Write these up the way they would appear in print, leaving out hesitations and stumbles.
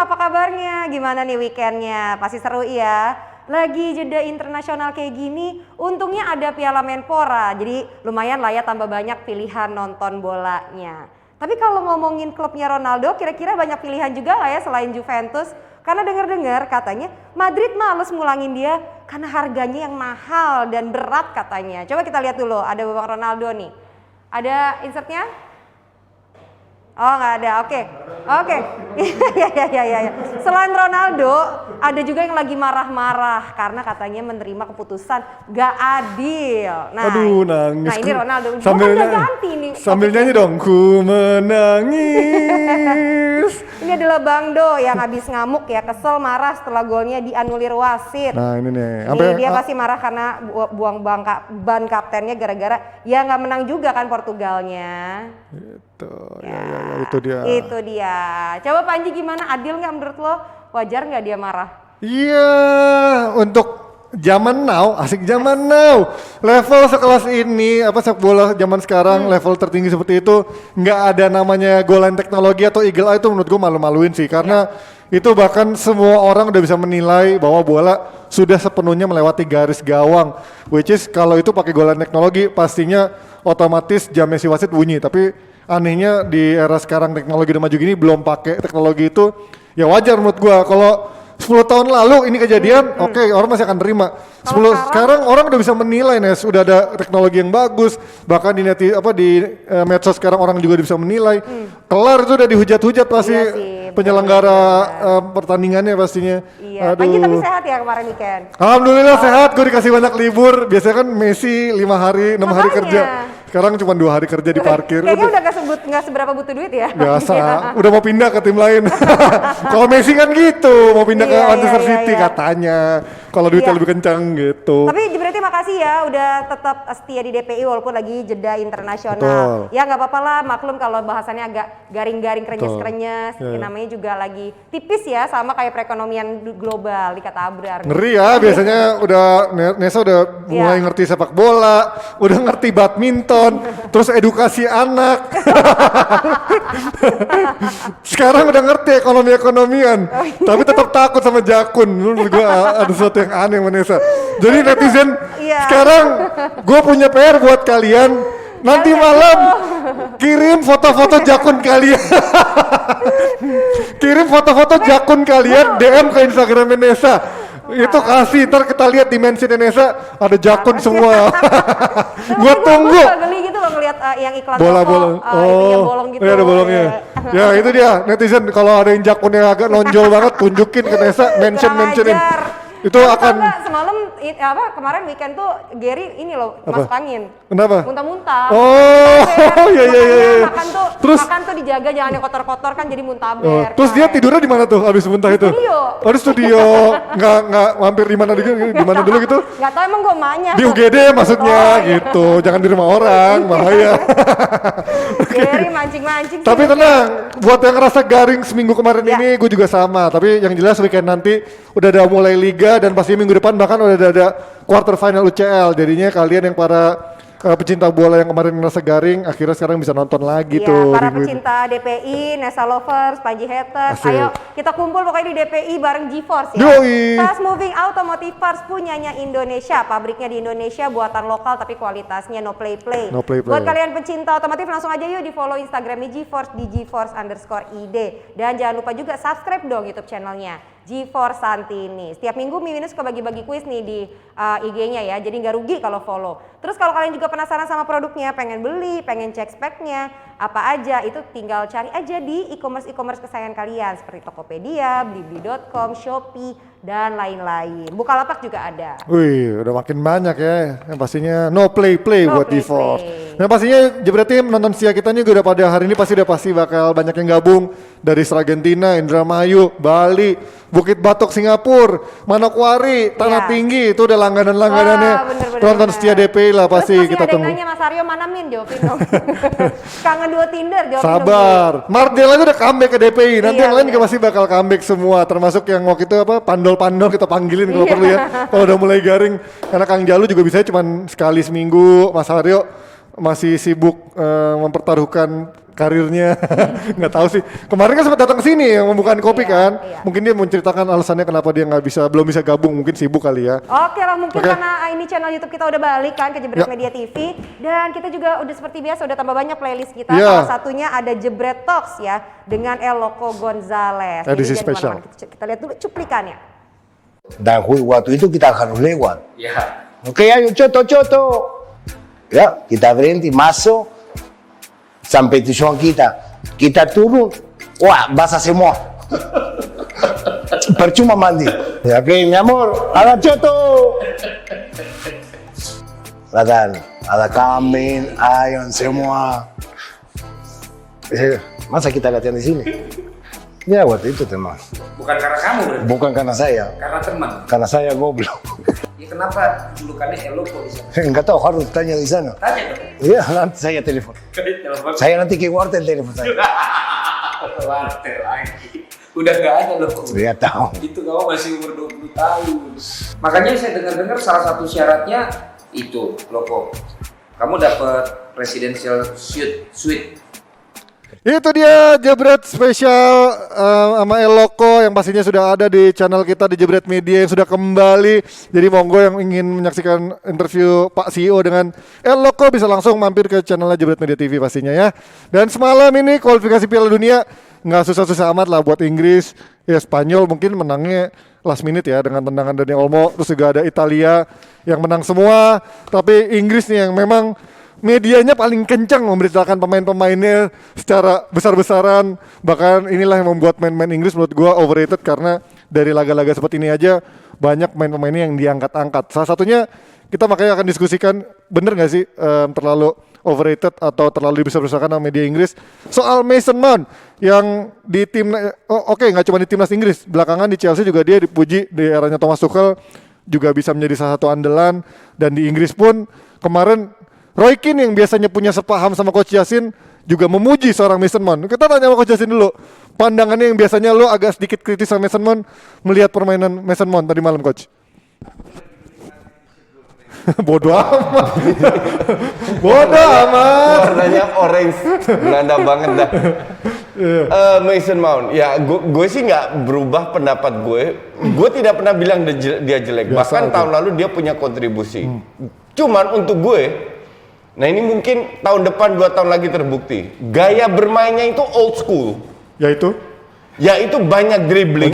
apa kabarnya? Gimana nih weekendnya? Pasti seru ya. Lagi jeda internasional kayak gini, untungnya ada Piala Menpora. Jadi lumayan lah ya tambah banyak pilihan nonton bolanya. Tapi kalau ngomongin klubnya Ronaldo, kira-kira banyak pilihan juga nggak ya selain Juventus? Karena dengar-dengar katanya Madrid males ngulangin dia karena harganya yang mahal dan berat katanya. Coba kita lihat dulu, ada Bang Ronaldo nih. Ada insertnya? Oh nggak ada, oke. Ya. Selain Ronaldo, ada juga yang lagi marah-marah karena katanya menerima keputusan gak adil. Nah, aduh nangis. Nah ini Ronaldo, sambil udah ganti nih. Sambil nyanyi dong, ku menangis. Ini adalah Bang Do yang habis ngamuk ya, kesel marah setelah golnya dianulir wasit. Nah ini nih. Ini dia pasti marah karena buang ban kaptennya gara-gara ya nggak menang juga kan Portugalnya. Itu, ya, itu dia. Itu dia. Coba Panji gimana? Adil nggak menurut lo? Wajar nggak dia marah? Iya, untuk zaman now, asik zaman now. Level sekelas ini, sepak bola zaman sekarang, level tertinggi seperti itu, nggak ada namanya goal line teknologi atau eagle eye itu menurut gue malu-maluin sih. Karena itu bahkan semua orang udah bisa menilai bahwa bola sudah sepenuhnya melewati garis gawang. Which is kalau itu pakai goal line teknologi, pastinya otomatis jamnya si wasit bunyi. Tapi anehnya di era sekarang teknologi udah maju gini belum pakai teknologi itu, ya wajar menurut gua. Kalau 10 tahun lalu ini kejadian, oke, orang masih akan terima. Sekarang orang udah bisa menilai, Nes, udah ada teknologi yang bagus, bahkan di medsos sekarang orang juga bisa menilai. Kelar itu udah dihujat-hujat pasti penyelenggara pertandingannya pastinya. Iya. Panji tapi sehat ya kemarin weekend? Alhamdulillah sehat, gue dikasih banyak libur. Biasanya kan Messi 5 hari, 6 hari kerja. Sekarang cuma 2 hari kerja di parkir. Kayaknya udah nggak seberapa butuh duit ya? Biasa, udah mau pindah ke tim lain. Kalau Messi kan gitu, mau pindah ke Manchester City katanya. Kalau duitnya lebih kencang gitu. Tapi berarti makasih ya udah tetap setia di DPI walaupun lagi jeda internasional. Ya nggak apa-apa lah, maklum kalau bahasannya agak garing-garing, krenyes-krenyes. Namanya juga lagi tipis ya, sama kayak perekonomian global dikata Abrar. Ngeri ya, biasanya Nesa udah mulai ngerti sepak bola, udah ngerti badminton, terus edukasi anak. Sekarang udah ngerti ekonomi-ekonomian, tapi tetap takut sama jakun. Menurut gue ada sesuatu yang aneh sama Nesa. Jadi netizen, sekarang gue punya PR buat kalian. Nanti malam kirim foto-foto jakun kalian. Kirim foto-foto jakun kalian DM ke Instagram Nesa. Itu kasih, ntar kita lihat di mention Nesa ada jakun semua. Gua tunggu. Gue geli gitu loh ngeliat yang iklan bola-bola. Yang bolong gitu. Iya ada bolongnya. Ya itu dia netizen, kalau ada yang jakunnya agak nonjol banget tunjukin ke Nesa, mentionin. Itu akan semalam kemarin weekend tuh Gary ini loh masuk angin. Kenapa? Muntah-muntah. Oh iya. Makan tuh dijaga jangan yang kotor-kotor kan jadi muntaber. Terus dia tidurnya di mana tuh abis muntah itu? Di studio. Nggak mampir di mana dulu gitu? Nggak tahu emang gue emaknya. Di UGD maksudnya gitu. Jangan di rumah orang, bahaya. Gary mancing-mancing. Tapi tenang, buat yang ngerasa garing seminggu kemarin ini gue juga sama. Tapi yang jelas weekend nanti udah ada mulai liga dan pasti minggu depan bahkan udah ada quarter final UCL. Jadinya kalian yang para pecinta bola yang kemarin ngerasa garing akhirnya sekarang bisa nonton lagi tuh. Para pecinta DPI, Nesa Lovers, Panji Haters, ayo kita kumpul pokoknya di DPI bareng GeForce ya. Fast Moving Automotive Parts punyanya Indonesia, pabriknya di Indonesia, buatan lokal tapi kualitasnya no play. Buat kalian pecinta otomotif langsung aja yuk di follow Instagramnya GeForce di GeForce_id. Dan jangan lupa juga subscribe dong YouTube channelnya GeForce Santini. Setiap minggu Mimin suka bagi-bagi kuis nih di IG-nya ya, jadi nggak rugi kalau follow. Terus kalau kalian juga penasaran sama produknya, pengen beli, pengen cek speknya, apa aja, itu tinggal cari aja di e-commerce kesayangan kalian seperti Tokopedia, Blibli.com, Shopee, dan lain-lain. Bukalapak juga ada. Wih, udah makin banyak ya. Yang pastinya no play buat GeForce. Yang pastinya berarti menonton setia kita ini udah pada hari ini pasti bakal banyak yang gabung dari Argentina, Indramayu, Bali, Bukit Batok, Singapura, Manokwari, Tanah Tinggi, itu udah langganan-langganannya. Tonton setia DPI lah pasti. Terus kita tunggu. Mas Aryo mana Min? Jawabin dong. Kangen dua Tinder, jawabin Sabar. dong. Mardel aja udah comeback ke DPI. Nanti yang lain juga pasti bakal comeback semua. Termasuk yang waktu itu pandol-pandol kita panggilin kalau perlu ya. Kalau udah mulai garing. Karena Kang Jalu juga bisa cuma sekali seminggu. Mas Aryo masih sibuk mempertaruhkan karirnya. Nggak tahu sih. Kemarin kan sempat datang ke sini yang membukaan kopi kan. Mungkin dia menceritakan alasannya kenapa dia belum bisa gabung, mungkin sibuk kali ya. Oke lah, mungkin karena ini channel YouTube kita udah balik kan ke Jebret Media TV, dan kita juga udah seperti biasa udah tambah banyak playlist kita. Salah satunya ada Jebret Talks ya dengan El Loco Gonzales. Edisi spesial. Kita lihat dulu cuplikannya. Dan waktu itu kita harus lewat. Ya. Oke, ayo coto. Ya, kita berhenti masuk sampai tujuan kita. Kita turun, wah basah semua. Percuma mandi. Ya, oke, mi amor, ada coto. Ada kambing, ayam semua. Masa kita latihan di sini? Ya waktu itu teman. Bukan karena kamu berarti? Bukan karena saya. Karena teman? Karena saya goblok. Ya kenapa julukannya El Loco di sana? Enggak tahu, harus tanya di sana. Tanya dong. Iya, nanti saya telepon. Telepon. Saya nanti ke wartel telepon saya. Wartel lagi. Udah gak ada Loco. Dia tahu. Itu kamu masih umur 20 tahun. Makanya saya dengar-dengar salah satu syaratnya itu Loco. Kamu dapat presidential suite. Itu dia Jebret spesial sama El Loco yang pastinya sudah ada di channel kita di Jebret Media yang sudah kembali. Jadi monggo yang ingin menyaksikan interview Pak CEO dengan El Loco bisa langsung mampir ke channelnya Jebret Media TV pastinya ya. Dan semalam ini kualifikasi Piala Dunia nggak susah-susah amat lah buat Inggris. Ya Spanyol mungkin menangnya last minute ya dengan tendangan Dani Olmo. Terus juga ada Italia yang menang semua. Tapi Inggris nih yang memang medianya paling kencang memberitakan pemain-pemainnya secara besar-besaran. Bahkan inilah yang membuat main-main Inggris menurut gua overrated karena dari laga-laga seperti ini aja banyak pemain-pemainnya yang diangkat-angkat. Salah satunya kita makanya akan diskusikan bener nggak sih terlalu overrated atau terlalu dibesar-besarkan sama media Inggris soal Mason Mount yang di tim nggak cuma di timnas Inggris, belakangan di Chelsea juga dia dipuji di eranya Thomas Tuchel juga bisa menjadi salah satu andalan, dan di Inggris pun kemarin Roy Keane yang biasanya punya sepaham sama Coach Yasin juga memuji seorang Mason Mount. Kita tanya sama Coach Yasin dulu, pandangannya yang biasanya lo agak sedikit kritis sama Mason Mount melihat permainan Mason Mount tadi malam, Coach. Bodoh amat. Bodoh amat. Warnanya orange, Belanda banget dah. Mason Mount, ya gue sih nggak berubah pendapat gue. Gue tidak pernah bilang dia jelek. Bahkan tahun lalu dia punya kontribusi. Cuman untuk gue, nah ini mungkin tahun depan 2 tahun lagi terbukti. Gaya bermainnya itu old school. Yaitu banyak dribbling.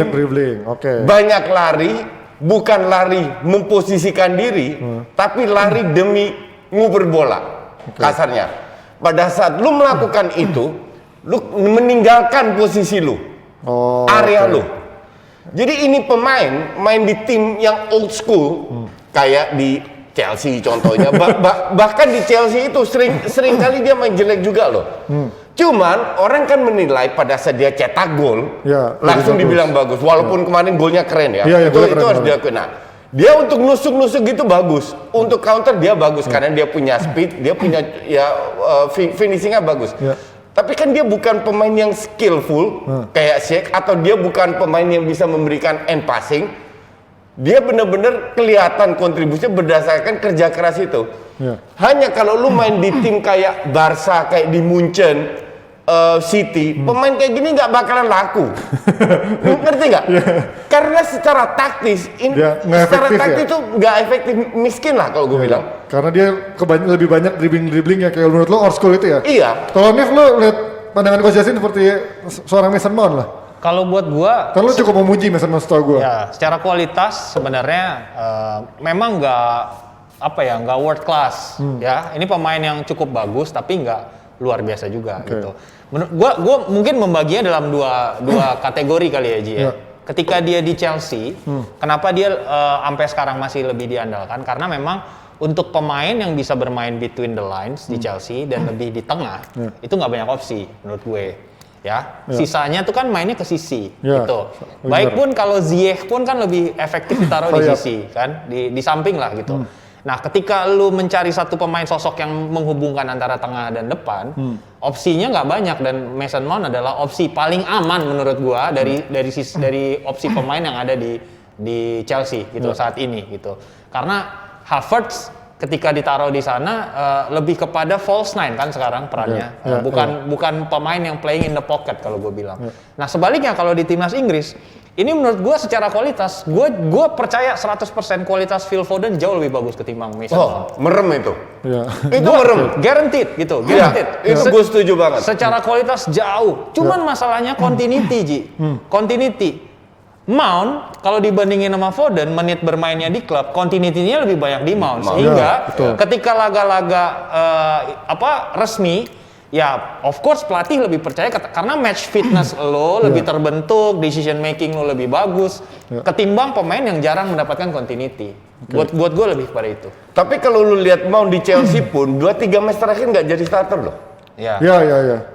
Oke. Banyak lari, bukan lari memposisikan diri, tapi lari demi nguber bola. Kasarnya. Pada saat lu melakukan itu, lu meninggalkan posisi lu. Area lu. Jadi ini pemain main di tim yang old school, kayak di Chelsea contohnya, bahkan di Chelsea itu sering kali dia main jelek juga loh. Cuman orang kan menilai pada saat dia cetak gol, langsung dibilang bagus. Walaupun kemarin golnya keren ya, itu harus diakui. Nah, dia untuk nusuk-nusuk gitu bagus, untuk counter dia bagus karena dia punya speed, dia punya finishingnya bagus. Tapi kan dia bukan pemain yang skillful kayak Sheikh, atau dia bukan pemain yang bisa memberikan end passing. Dia benar-benar kelihatan kontribusinya berdasarkan kerja keras itu. Hanya kalau lu main di tim kayak Barca, kayak di Munchen, City, pemain kayak gini nggak bakalan laku. Ngerti nggak? Karena secara taktis, itu nggak efektif, miskin lah kalau gue bilang. Karena dia lebih banyak dribbling ya, kayak menurut lo old school itu ya? Iya. Kalau Nif, lo lihat pandangan Coach Yasin seperti seorang Mason Mount lah. Kalau buat gua, kan lu cukup memuji Mason Mount setahu gua. Ya, secara kualitas sebenarnya memang nggak world class. Ya, ini pemain yang cukup bagus tapi nggak luar biasa juga gitu. Menurut gua mungkin membaginya dalam dua kategori kali ya, Ji. Ketika dia di Chelsea, kenapa dia sampai sekarang masih lebih diandalkan? Karena memang untuk pemain yang bisa bermain between the lines di Chelsea dan lebih di tengah, itu nggak banyak opsi menurut gue. Sisanya tuh kan mainnya ke sisi gitu. Baik pun kalau Ziyech pun kan lebih efektif ditaruh di sisi kan, di samping lah gitu. Nah, ketika lu mencari satu pemain sosok yang menghubungkan antara tengah dan depan, opsinya nggak banyak, dan Mason Mount adalah opsi paling aman menurut gua dari opsi pemain yang ada di Chelsea gitu saat ini gitu. Karena Havertz ketika ditaruh di sana lebih kepada false nine kan sekarang perannya. Bukan pemain yang playing in the pocket kalau gue bilang. Nah sebaliknya kalau di timnas Inggris, ini menurut gue secara kualitas, gue percaya 100% kualitas Phil Foden jauh lebih bagus ketimbang Mason Mount. Merem itu. Iya. Itu merem. Guaranteed gitu, guaranteed. Itu gue setuju banget. Secara kualitas jauh. Cuman masalahnya continuity, Ji. Continuity. Mount kalau dibandingin sama Foden, menit bermainnya di klub, continuity-nya lebih banyak di Mount. Sehingga ketika laga-laga resmi, ya of course pelatih lebih percaya karena match fitness lo lebih terbentuk, decision making lo lebih bagus ketimbang pemain yang jarang mendapatkan continuity. Buat gue lebih kepada itu. Tapi kalau lu lihat Mount di Chelsea pun 2-3 match terakhir nggak jadi starter loh. Ya.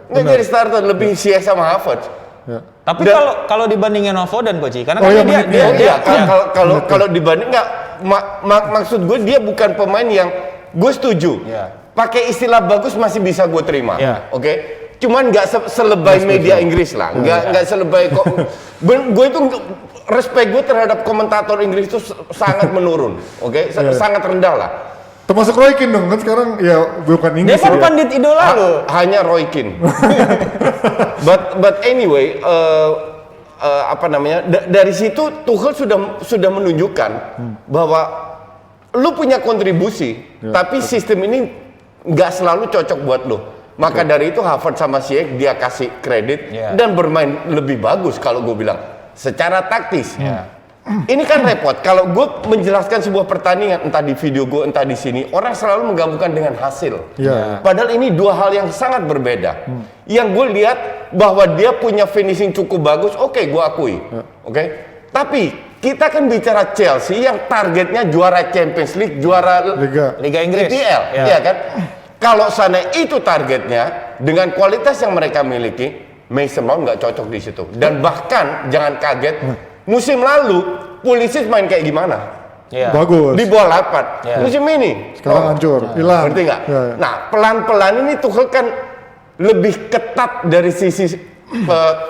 Nggak jadi starter, lebih CS sama Havertz. Ya. Tapi kalau dibandingin sama Foden Coach, karena kalau dibanding maksud gue dia bukan pemain yang gue setuju. Pakai istilah bagus masih bisa gue terima. Oke. Cuman nggak selebay media Inggris lah. Nggak selebay kok. Gue itu respect gue terhadap komentator Inggris itu sangat menurun. Oke. Sangat rendah lah. Termasuk Roy Keane dong, kan sekarang ya bukan Inggris. Dia kan pandit idola lo. Hanya Roy Keane. but anyway, dari situ Tuchel sudah menunjukkan bahwa lu punya kontribusi, tapi sistem ini nggak selalu cocok buat lu. Maka dari itu Havertz sama Ziyech dia kasih kredit dan bermain lebih bagus kalau gue bilang secara taktis. Ini kan repot kalau gue menjelaskan sebuah pertandingan entah di video gue entah di sini, orang selalu menggabungkan dengan hasil. Padahal ini dua hal yang sangat berbeda. Yang gue lihat bahwa dia punya finishing cukup bagus, oke, gue akui. Tapi kita kan bicara Chelsea yang targetnya juara Champions League, juara Liga Inggris, EPL, ya kan? Kalau sana itu targetnya dengan kualitas yang mereka miliki, Mason Mount nggak cocok di situ. Dan bahkan jangan kaget. Musim lalu, Pulisic main kayak gimana? Bagus. Di bawah 8. Musim ini sekarang hancur, hilang. Ngerti nggak? Nah, pelan-pelan ini Tuchel kan lebih ketat dari sisi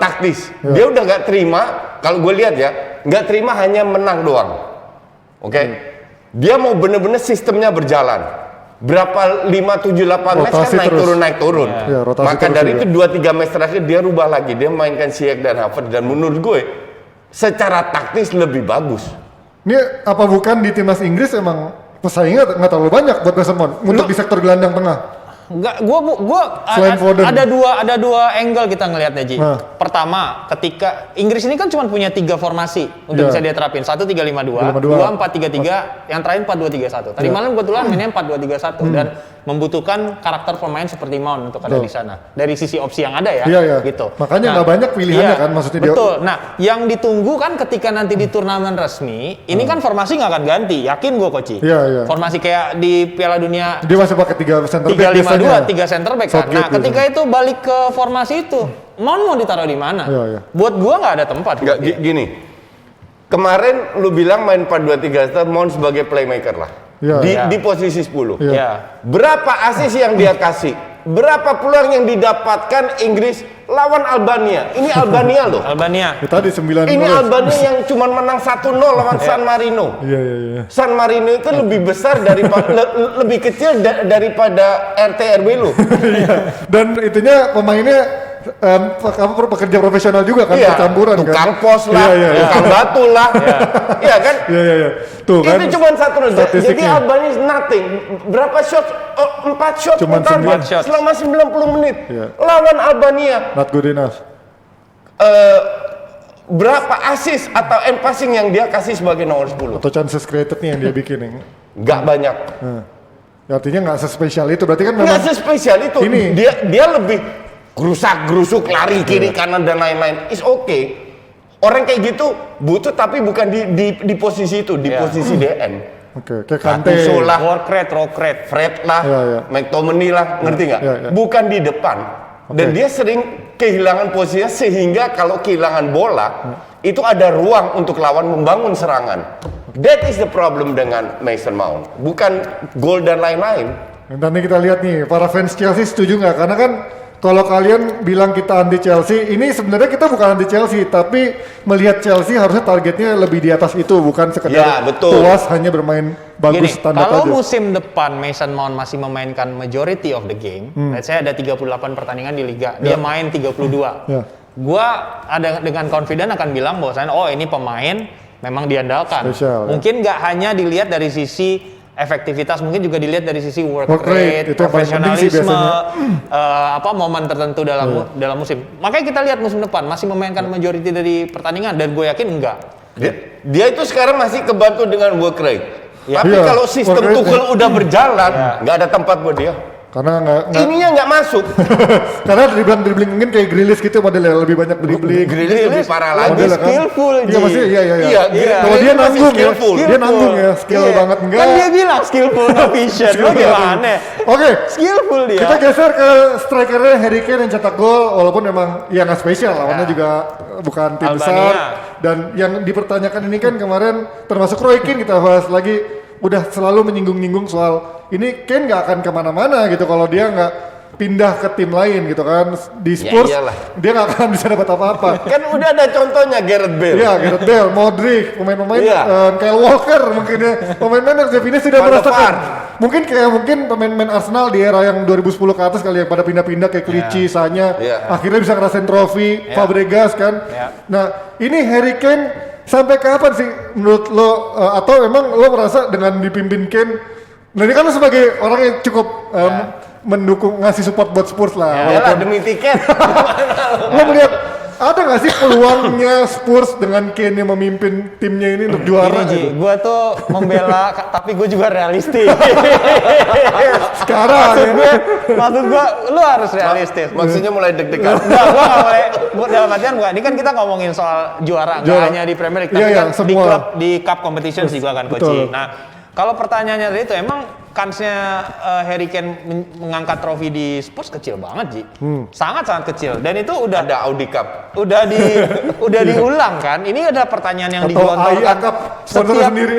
taktis. Dia udah nggak terima, kalau gue lihat ya, nggak terima hanya menang doang. Dia mau bener-bener sistemnya berjalan. Berapa 5, 7, 8 match kan naik turun. Maka dari itu 2-3 match terakhir dia rubah lagi. Dia mainkan Ziyech dan Havertz dan menurut gue secara taktis lebih bagus. Ini apa bukan di timnas Inggris emang pesaingnya nggak terlalu banyak buat Mason Mount untuk di sektor gelandang tengah? Enggak, gua ada dua angle kita ngelihatnya, Ji. Pertama, ketika Inggris ini kan cuma punya 3 formasi untuk bisa dia terapin. 1-3-5-2, 2-4-3-3, yang terakhir 4-2-3-1. Tadi malam kebetulan mainnya 4-2-3-1 dan membutuhkan karakter pemain seperti Mount untuk ada di sana. Dari sisi opsi yang ada ya, gitu. Makanya nggak banyak pilihannya kan maksudnya dia. Betul. Nah, yang ditunggu kan ketika nanti di turnamen resmi, ini kan formasi nggak akan ganti. Yakin gua, Coach. Formasi kayak di Piala Dunia. Dia masih pakai 3 center back. 3 center back kan. Nah, ketika itu balik ke formasi itu, Mount mau ditaruh di mana? Buat gua nggak ada tempat. Nggak, gini. Kemarin lu bilang main 4-2-3, Mount sebagai playmaker lah. Di posisi 10. Berapa assist yang dia kasih? Berapa peluang yang didapatkan Inggris lawan Albania? Ini Albania loh. Ya, tadi 9. Ini Albania yang cuma menang 1-0 lawan San Marino. San Marino itu lebih besar daripada lebih kecil daripada RT RW lo. Dan itunya pemainnya pekerja profesional juga kan, percampuran kan. Tukang pos lah, tukang batu lah. Iya kan? Tuh kan. Itu cuma 1-0. Jadi Albania is nothing. Berapa shot? 4 shot total selama 90 menit. Lawan Albania. Not good enough. Berapa assist atau end passing yang dia kasih sebagai nomor 10? Atau chances created nih yang dia bikin nih. Nggak banyak. Artinya nggak sespesial itu. Berarti kan memang nggak sespesial itu. Ini. Dia lebih gerusak-gerusuk, lari kiri kanan dan lain-lain. It's okay. Orang kayak gitu butuh tapi bukan di posisi itu, di posisi DM. Kayak Kante, Rokret, Fred lah, McTominay lah, ngerti nggak? Bukan di depan. Dan dia sering kehilangan posisinya sehingga kalau kehilangan bola itu ada ruang untuk lawan membangun serangan. That is the problem dengan Mason Mount. Bukan gol dan lain-lain. Nanti kita lihat nih, para fans Chelsea setuju nggak? Karena kan kalau kalian bilang kita anti Chelsea, ini sebenarnya kita bukan anti Chelsea, tapi melihat Chelsea harusnya targetnya lebih di atas itu, bukan sekedar Ya, betul. puas hanya bermain bagus Gini, standar kalau aja. musim depan Mason Mount masih memainkan majority of the game, let's say ada 38 pertandingan di liga, dia main 32. Ya. Gua ada dengan confident akan bilang bahwasannya oh ini pemain memang diandalkan. Spesial, ya. Mungkin nggak hanya dilihat dari sisi efektivitas, mungkin juga dilihat dari sisi work Work rate, rate, itu yang paling penting sih profesionalisme, biasanya. momen tertentu dalam musim. Makanya kita lihat musim depan masih memainkan majority dari pertandingan dan gue yakin enggak. Dia itu sekarang masih kebantu dengan work rate. Ya. Tapi Iya, kalau sistem work rate, Tuchel udah berjalan, nggak ada tempat buat dia. Karena nggak Ininya nggak masuk. karena dribbling mungkin kayak Grealish gitu modelnya lebih banyak dribbling. Grealish lebih parah lagi. Lebih Modelnya kan. skillful, Iya Ji. maksudnya iya. Iya, Kalau dia masih nanggung ya, skillful. dia nanggung ya, skill Iya. banget enggak. Kan dia bilang skillful no vision. Lo gimana? Oke, Skillful dia. kita geser ke strikernya Harry Kane yang cetak gol, walaupun memang ya nggak spesial, lawannya juga bukan tim Albania. besar. Dan yang dipertanyakan ini kan kemarin termasuk Roy Keane kita bahas lagi, udah selalu menyinggung-nyinggung soal ini Kane nggak akan kemana-mana gitu kalau dia nggak pindah ke tim lain gitu kan. Di Spurs iyalah. dia nggak akan bisa dapat apa-apa. Kan udah ada contohnya Gareth Bale. Iya, Gareth Bale, Modric, pemain-pemain Iya. Kyle Walker mungkin ya, pemain-pemain yang Devine sudah Van der merasakan. Vaart. Mungkin pemain-pemain Arsenal di era yang 2010 ke atas kali yang pada pindah-pindah kayak Clichy, Sanya, Iya. akhirnya bisa ngerasain trofi, Fabregas kan. Iya. Nah, ini Harry Kane sampai kapan sih menurut lo atau emang lo merasa dengan dipimpin Kane? Nah, ini kan lo sebagai orang yang cukup mendukung ngasih support buat Spurs lah. Ya, Yalah walaupun demi tiket. lo melihat ada nggak sih peluangnya Spurs dengan Kane yang memimpin timnya ini untuk juara Gini, Ji, gitu? gue tuh membela, tapi gue juga realistis. Sekarang ya. maksud gue, lu harus realistis. Maksudnya mulai deg-degan. Enggak, gue gak boleh, dalam artian bukan, ini kan kita ngomongin soal juara, nggak Juara. hanya di Premier League, tapi Iya, iya, kan di semua. klub, di cup competitions juga kan Betul. coaching. Nah, kalau pertanyaannya tadi itu emang kansnya Harry Kane mengangkat trofi di Spurs kecil banget, Ji. Sangat-sangat kecil. Dan itu udah Ada Audi Cup. udah diulang kan. Ini ada pertanyaan yang Atau digelontorkan Cup, sponsor sendiri.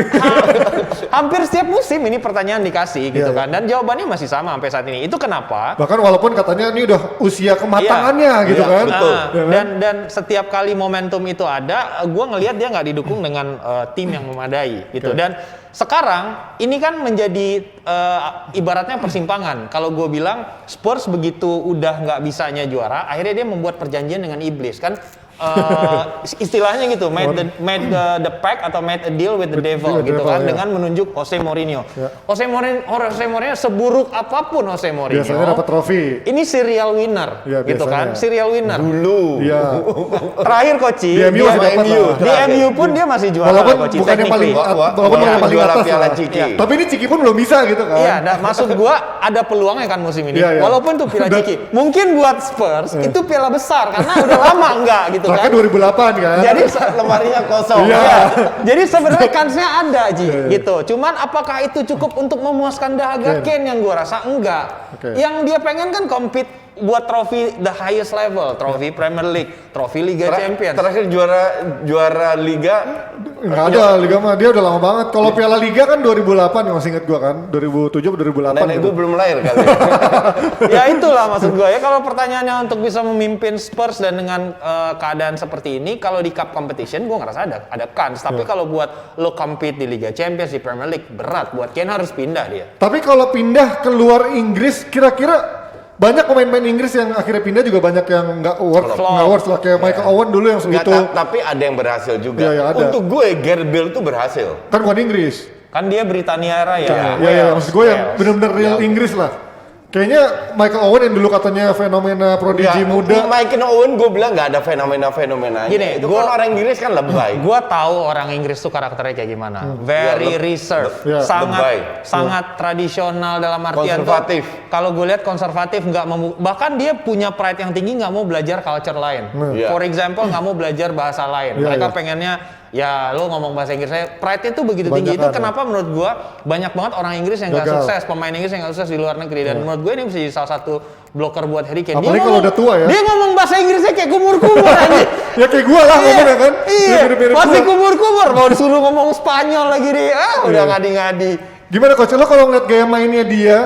hampir setiap musim ini pertanyaan dikasih gitu Iya, kan. Dan jawabannya masih sama sampai saat ini. Itu kenapa? Bahkan walaupun katanya ini udah usia kematangannya gitu Iya, kan. betul. Nah, Ya kan? dan setiap kali momentum itu ada, gue ngelihat dia nggak didukung dengan tim yang memadai gitu. Oke. Dan sekarang ini kan menjadi ibaratnya persimpangan. Kalau gue bilang Spurs begitu udah nggak bisanya juara, akhirnya dia membuat perjanjian dengan iblis kan. Istilahnya gitu, made the pact atau made a deal with the devil the gitu devil, kan, ya. dengan menunjuk Jose Mourinho. Ya. Jose Mourinho seburuk apapun Jose Mourinho, Biasanya dapat trofi. ini serial winner Ya, gitu kan, biasanya. serial winner. Dulu. Iya. Terakhir Koci, Di MU masih dapat MU. lah. di MU pun dia masih juara Walaupun Koci, bukan yang paling technically. walaupun bukan yang paling juara atas Piala lah. Ciki. Iya. Tapi ini Ciki pun belum bisa gitu kan. Iya, maksud gua ada peluangnya kan musim ini. Iya, iya. Walaupun tuh Piala Dan- Ciki. Mungkin buat Spurs itu piala besar karena udah lama enggak gitu kan. Terakhir 2008 kan. Jadi Lemarinya kosong. Iya. Iya. Jadi sebenarnya kansnya ada Ji, Iya, iya. gitu. Cuman apakah itu cukup untuk memuaskan dahaga Kane yang gua rasa enggak. Oke. Yang dia pengen kan compete buat trofi the highest level, trofi Premier League, trofi Liga Champions. Terakhir juara Liga. Enggak ada Liga mah, dia udah lama banget. Kalau Piala Liga kan 2008 yang masih inget gua kan, 2007 atau 2008 Nenek gitu. gue belum lahir kali. Ya itulah maksud gue ya, kalau pertanyaannya untuk bisa memimpin Spurs dan dengan keadaan seperti ini, kalau di cup competition gue ngerasa ada kans, tapi kalau buat lo compete di Liga Champions, di Premier League berat, buat Kane harus pindah dia. Tapi kalau pindah ke luar Inggris, kira-kira banyak pemain-pemain Inggris yang akhirnya pindah juga banyak yang nggak worth lah, kayak Michael Owen dulu yang Nggak, segitu. tapi ada yang berhasil juga. Iya, iya, ada. Untuk gue Gareth Bale itu berhasil. Kan bukan Inggris. Kan dia Britania Raya. Iya, maksud gue yang Wales. benar-benar real Inggris lah. Kayaknya Michael Owen yang dulu katanya fenomena prodigi muda. Michael Owen gue bilang nggak ada fenomena-fenomena. Gini, itu gua- kan orang Inggris kan lebay. Gua tahu orang Inggris tuh karakternya kayak gimana. Very reserved, Ya, sangat lebay. tradisional dalam artian tuh, Konservatif. kalau gue lihat konservatif, nggak mau, bahkan dia punya pride yang tinggi, nggak mau belajar culture lain. Iya. For example, nggak mau belajar bahasa lain. Iya, Mereka iya. pengennya ya lo ngomong bahasa Inggris saya, pride itu begitu tinggi. Itu Kebanyakan, kenapa menurut gua banyak banget orang Inggris yang nggak Gagal. sukses, pemain Inggris yang nggak sukses di luar negeri. Dan menurut gue ini bisa jadi salah satu blocker buat Harry Kane. Apalagi kalau udah tua ya. Dia ngomong bahasa Inggrisnya kayak kumur-kumur aja. Ya kayak gue lah ngomongnya kan. Dia Iya, mirip-mirip masih gua. kumur-kumur. Mau disuruh ngomong Spanyol lagi dia, udah ngadi-ngadi. Gimana coach, lo kalau ngeliat gaya mainnya dia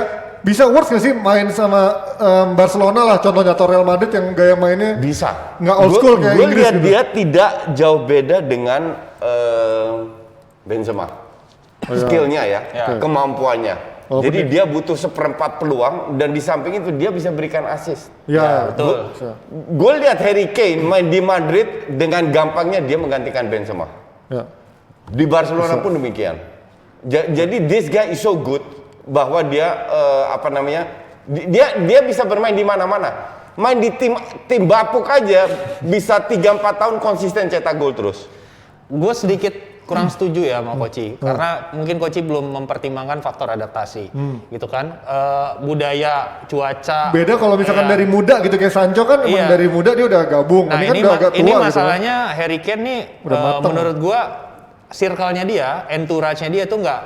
bisa works nggak sih main sama Barcelona lah contohnya atau Real Madrid yang gaya mainnya Bisa. nggak old school kayak Gue Inggris lihat gitu. dia tidak jauh beda dengan Benzema. Skillnya ya, kemampuannya. Walaupun Jadi dia butuh seperempat peluang dan di samping itu dia bisa berikan assist. Ya, betul. Gue lihat Harry Kane main di Madrid dengan gampangnya dia menggantikan Benzema. Ya. Di Barcelona pun demikian. Jadi this guy is so good bahwa dia dia bisa bermain di mana-mana. Main di tim bapuk aja bisa 3-4 tahun konsisten cetak gol terus. Gue sedikit kurang setuju ya sama Koci, karena mungkin Koci belum mempertimbangkan faktor adaptasi, gitu kan, budaya, cuaca. Beda kalau misalkan dari muda gitu kayak Sancho kan emang Iya. dari muda dia udah gabung, Nah ini kan udah agak tua ini gitu kan. masalahnya Harry Kane nih, Udah mateng. menurut gua circle-nya dia, entourage-nya dia tuh nggak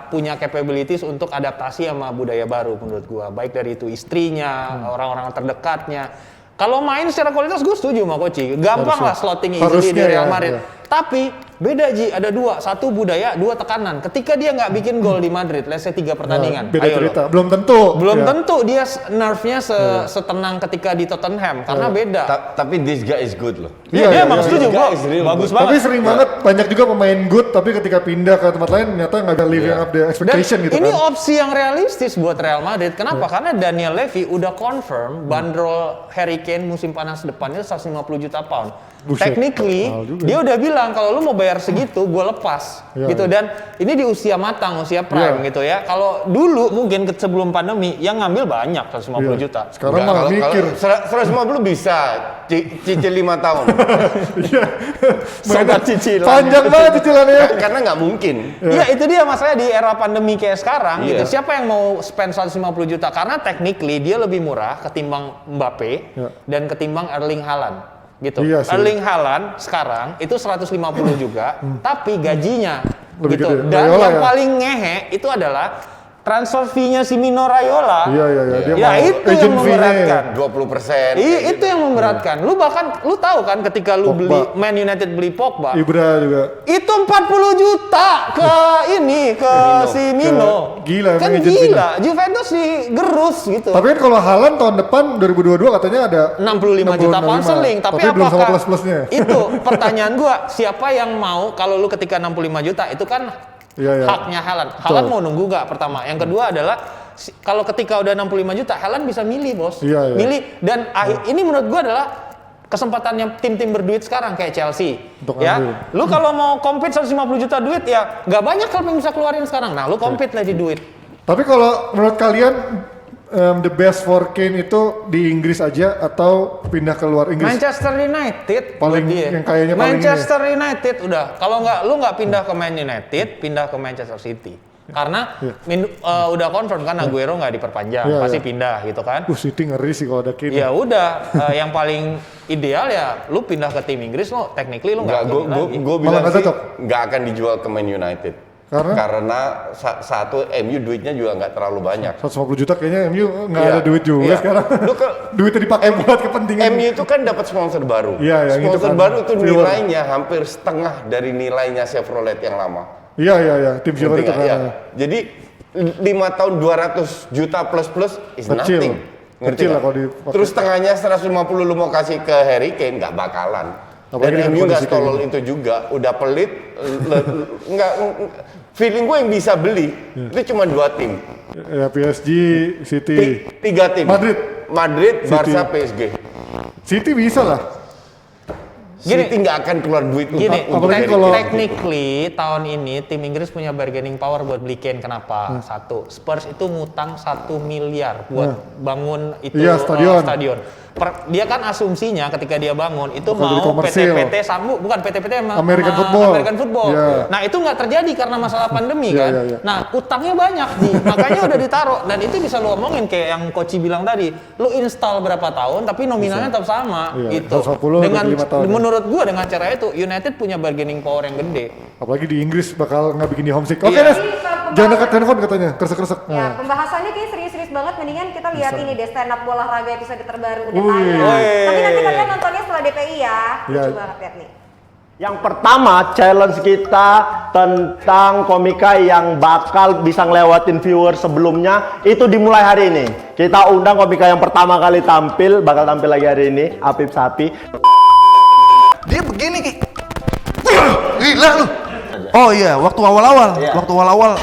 punya capabilities untuk adaptasi sama budaya baru menurut gua, baik dari itu istrinya, orang-orang terdekatnya. Kalau main secara kualitas gue setuju sama Koci, gampang lah slotting easily di Real Madrid. Tapi beda Ji, ada dua, satu budaya, dua tekanan. Ketika dia nggak bikin gol di Madrid, let's say 3 pertandingan, Beda ayo cerita, lo. belum tentu. Belum Ya. tentu dia nerve-nya setenang ketika di Tottenham, karena beda. Tapi this guy is good loh. Iya, dia emang setuju, This gua guy is real bagus good. banget. Tapi sering banget banyak juga pemain good tapi ketika pindah ke tempat lain ternyata nggak bisa living up the Dan expectation gitu ini kan. opsi yang realistis buat Real Madrid. Kenapa? Karena Daniel Levy udah confirm bandrol Harry Kane musim panas depannya 150 juta pound. Buset, Technically, mahal juga dia ya. udah bilang kalau lu mau bayar segitu, gue lepas, Iya, gitu. iya. Dan ini di usia matang, usia prime, Iya. gitu ya. Kalau dulu mungkin sebelum pandemi, yang ngambil banyak 150 Iya. juta. Sekarang Enggak, malah kalau mikir. 150 bisa cicil 5 tahun. Iya. Sobat cicilan. Panjang banget cicilannya. Karena nggak mungkin. Iya, itu dia masalahnya di era pandemi kayak sekarang Iya. gitu. Siapa yang mau spend 150 juta? Karena technically dia lebih murah ketimbang Mbappe Iya. dan ketimbang Erling Haaland gitu. Iya sih. Erling Haaland sekarang itu 150 juga, tapi gajinya Lebih gitu. gede. Dan Raiola yang ya? paling ngehe itu adalah transfer fee-nya si Mino Raiola. Iya. Dia Ya mau itu yang agent fee-nya. memberatkan. 20%. Itu yang memberatkan. Lu bahkan lu tahu kan ketika lu Pogba. beli Man United beli Pogba, Ibra juga. itu 40 juta ke si Mino. Gila, Kan emang agent gila. Juventus digerus gitu. Tapi kan kalau Haaland tahun depan 2022 katanya ada 65 juta pound sterling, tapi belum sama apakah plus-plusnya. itu pertanyaan gua, siapa yang mau kalau lu ketika 65 juta itu kan Iya. haknya Haaland. Haaland mau nunggu nggak pertama. Yang kedua adalah kalau ketika udah 65 juta, Haaland bisa milih, Bos. Iya. Milih dan ini menurut gua adalah kesempatannya tim-tim berduit sekarang kayak Chelsea. Untuk Ya. ambil. Lu kalau mau compete 150 juta duit ya nggak banyak klub yang bisa keluarin sekarang. Nah, lu compete lah di duit. Tapi kalau menurut kalian the best for Kane itu di Inggris aja atau pindah ke luar Inggris? Manchester United Paling- buat dia. yang kayaknya paling Manchester United udah. Kalau lu nggak pindah ke Man United, pindah ke Manchester City. Karena udah confirm kan Aguero nggak diperpanjang, Iya, pasti iya. pindah gitu kan. City ngeri sih kalau ada Kane. Ya udah, yang paling ideal ya lu pindah ke tim Inggris, lo technically lu nggak Gue lagi. bilang nggak sih cocok. nggak akan dijual ke Man United. Karena satu MU duitnya juga nggak terlalu banyak. 150 juta kayaknya MU nggak Iya. ada duit juga Iya. sekarang. Lu Duitnya dipakai buat kepentingan. MU itu kan dapat sponsor baru. Iya, yang itu Sponsor kan. baru itu Viewer. nilainya hampir setengah dari nilainya Chevrolet yang lama. Iya. Tim viewer Ngerti itu nggak? kan. Iya. Jadi 5 tahun 200 juta plus is Kecil. nothing. Ngerti Kecil lah nggak? kalau dipakai. Terus setengahnya 150 lu mau kasih ke Harry Kane nggak bakalan. Apalagi Dan dengan MU nggak kondisi kayak tolol itu juga, udah pelit. Nggak, feeling gue yang bisa beli itu cuma 2 tim, Ya PSG, City. 3 tim. Madrid. Madrid, City. Barca, PSG. City bisa lah. Gini. City nggak akan keluar duit Gini, untuk apalagi Harry kalau- Kane. technically tahun ini tim Inggris punya bargaining power buat beli Kane. Kenapa? Satu, Spurs itu ngutang 1 miliar buat bangun itu Iya, stadion. stadion. Dia kan asumsinya ketika dia bangun itu Bakal jadi mau komersil. PT-PT sama, bukan PT-PT sama American sama football. American football. Iya. Nah itu nggak terjadi karena masalah pandemi Iya, kan. iya. Nah utangnya banyak makanya udah ditaruh dan itu bisa lu omongin kayak yang Koci bilang tadi. Lu install berapa tahun tapi nominalnya tetap sama Iya, gitu. 150 Dengan 25 tahun, ya. menurut gua dengan cara itu United punya bargaining power yang gede. Apalagi di Inggris bakal nggak bikin di homesick. Oke, Iya. Nes. Jangan dekat handphone katanya. Kresek-kresek. Ya, pembahasannya kayak serius-serius banget. Mendingan kita lihat ini deh stand up bola raga episode terbaru udah Wih. tayang. Wih. Tapi nanti kalian nontonnya setelah DPI ya. Iya. Lucu banget lihat nih. Yang pertama, challenge kita tentang komika yang bakal bisa ngelewatin viewer sebelumnya itu dimulai hari ini. Kita undang komika yang pertama kali tampil, bakal tampil lagi hari ini, Apip Sapi. Dia begini Ki. Gila lu. Oh iya, waktu awal-awal.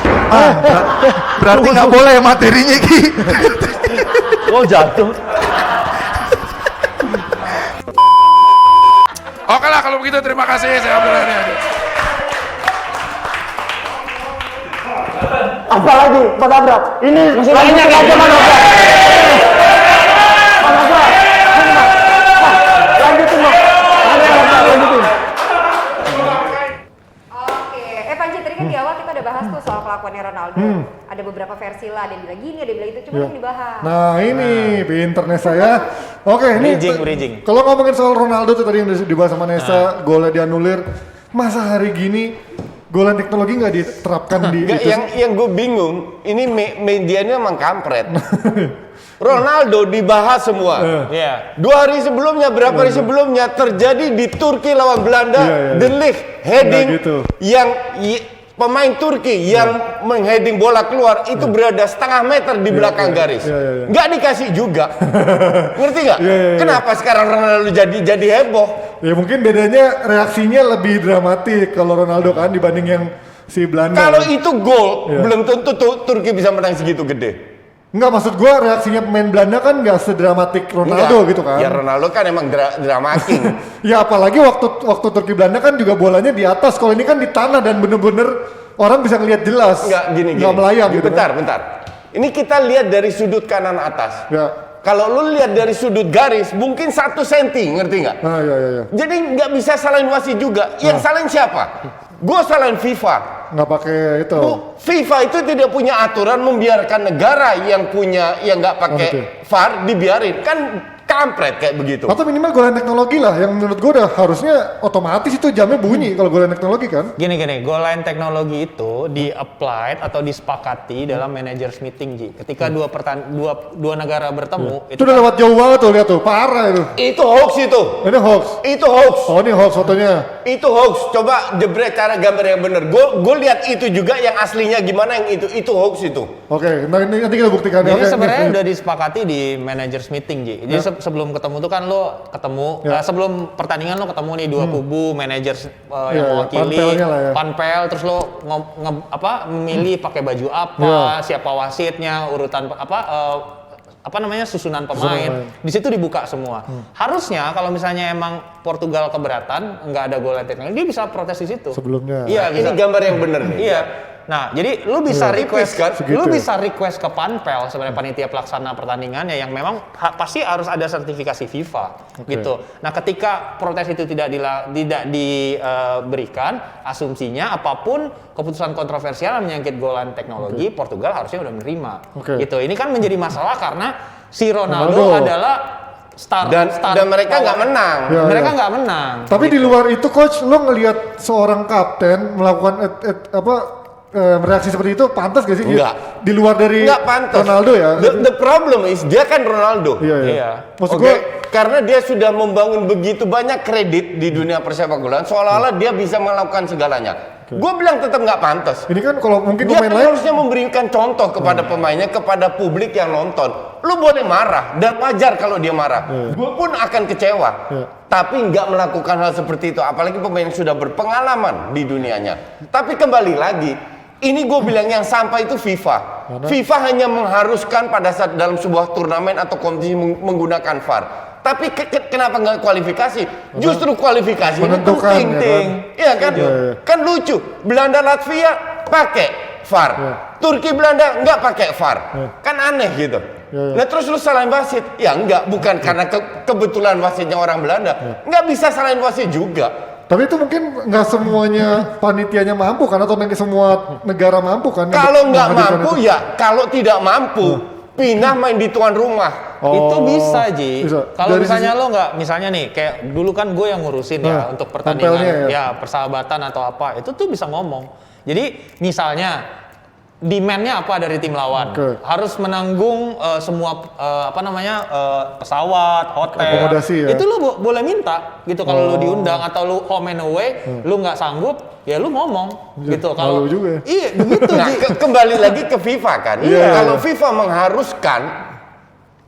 Berarti nggak boleh materinya Ki. Oh jatuh. Oke lah kalau begitu terima kasih saya Abdul Ghani. Apa lagi, Pak Abrak? Ini masih banyak aja, Pak Abrak. Pak Abrak, lanjutin, Pak. Lanjutin. Oke, Panji tadi kan di awal kita udah bahas tuh soal kelakuannya Ronaldo. Ada beberapa versi lah, ada yang bilang gini, ada yang bilang itu, cuma yang dibahas. Nah ini pinternya saya. Oke, ini Bridging. kalau ngomongin soal Ronaldo tuh tadi yang dibahas sama Nesa, golnya dianulir. Masa hari gini golan teknologi nggak diterapkan di Nggak, itu? yang gue bingung, ini medianya emang kampret. Ronaldo dibahas semua. Iya. 2 hari sebelumnya, berapa hari sebelumnya terjadi di Turki lawan Belanda, Iya. De Ligt heading Nggak gitu. yang pemain Turki yang mengheading bola keluar itu berada setengah meter di belakang garis. Iya. Nggak dikasih juga. Ngerti nggak? Iya. Kenapa sekarang Ronaldo jadi heboh? Ya mungkin bedanya reaksinya lebih dramatik kalau Ronaldo kan dibanding yang si Belanda. Kalau itu gol, Iya. belum tentu Turki bisa menang segitu gede. Enggak, maksud gua reaksinya pemain Belanda kan nggak sedramatik Ronaldo Enggak. gitu kan. Ya Ronaldo kan emang drama king. Ya apalagi waktu Turki Belanda kan juga bolanya di atas. Kalau ini kan di tanah dan bener-bener orang bisa ngelihat jelas. Enggak gini. Nggak melayang gitu Bentar. kan. Ini kita lihat dari sudut kanan atas. Ya. Kalau lu lihat dari sudut garis, mungkin 1 senti, ngerti nggak? Ah, ya. Jadi nggak bisa salahin wasit juga. Yang salahin siapa? Gue salahin FIFA. Nggak pakai itu. FIFA itu tidak punya aturan membiarkan negara yang nggak pakai VAR dibiarin. Kan kampret kayak begitu. Atau minimal golan teknologi lah, yang menurut gue udah harusnya otomatis itu jamnya bunyi kalau golan teknologi kan. Gini, goal line teknologi itu di-applied atau disepakati dalam managers meeting, Ji. Ketika dua negara bertemu, Itu udah lewat jauh banget tuh, lihat tuh, parah itu. Itu hoax itu. Ini hoax. Itu hoax. Oh ini hoax fotonya. Itu hoax. Coba jebret cara gambar yang bener. Gue lihat itu juga yang aslinya gimana yang itu hoax itu. Oke, nanti kita buktikan. Jadi Oke, sebenarnya nih. udah disepakati di managers meeting, Ji. Jadi sebelum ketemu tuh kan lo ketemu, sebelum pertandingan lo ketemu nih dua kubu managers yang mewakili, panpelnya lah ya. panpel, terus lo memilih pakai baju apa, siapa wasitnya, urutan susunan pemain. Di situ dibuka semua. Harusnya kalau misalnya emang Portugal keberatan nggak ada gol teknologi, dia bisa protes di situ. Sebelumnya. Iya, Ini gambar yang bener nih. Iya. Nah, jadi lu bisa request kan? Segitu lu ya? bisa request ke Panpel sebenarnya panitia pelaksana pertandingannya yang memang pasti harus ada sertifikasi FIFA gitu. Nah, ketika protes itu tidak diberikan, asumsinya apapun keputusan kontroversial yang menyangkut golan teknologi, Portugal harusnya udah menerima. Gitu. Ini kan menjadi masalah karena si Ronaldo adalah star Dan mereka nggak menang. Mereka nggak menang. Tapi di luar itu coach, lo ngelihat seorang kapten melakukan reaksi seperti itu pantas gak sih? Enggak. Di luar dari Nggak pantas. Ronaldo ya? The problem is dia kan Ronaldo. Iya. Maksud Oke, gue, karena dia sudah membangun begitu banyak kredit di dunia persepak bolaan, seolah-olah dia bisa melakukan segalanya. Gue bilang tetap nggak pantas. ini kan kalau mungkin Dia pemain kan lain harusnya memberikan contoh kepada pemainnya, kepada publik yang nonton. Lu boleh marah dan wajar kalau dia marah. Gue pun akan kecewa. Tapi nggak melakukan hal seperti itu. Apalagi pemain yang sudah berpengalaman di dunianya. Tapi kembali lagi, ini gue bilang yang sampah itu FIFA. FIFA hanya mengharuskan pada saat dalam sebuah turnamen atau kompetisi menggunakan VAR. Tapi kenapa nggak kualifikasi? Justru kualifikasi ini menentukan, penting. Iya kan? Kan lucu. Belanda Latvia pakai VAR. Turki Belanda nggak pakai VAR. Kan aneh gitu. Nah terus lu salahin wasit? Ya enggak, bukan karena kebetulan wasitnya orang Belanda. Nggak bisa salahin wasit juga. tapi itu mungkin nggak semuanya panitianya mampu kan, atau nggak semua negara mampu kan? Kalau nggak menghadirkan mampu itu? ya, kalau tidak mampu pindah main di tuan rumah. Itu bisa, Ji. Bisa. Kalau Dari misalnya lo nggak, misalnya nih, kayak dulu kan gue yang ngurusin ya untuk pertandingan, tampilnya ya. ya persahabatan atau apa, itu tuh bisa ngomong. Jadi misalnya demand-nya apa dari tim lawan. Harus menanggung semua pesawat, hotel. Akomodasi ya. Itu lu boleh minta gitu kalau lu diundang atau lu home and away, lu nggak sanggup, ya lu ngomong gitu. Kalau juga. Iya, begitu. Nah, kembali lagi ke FIFA kan. Kalau FIFA mengharuskan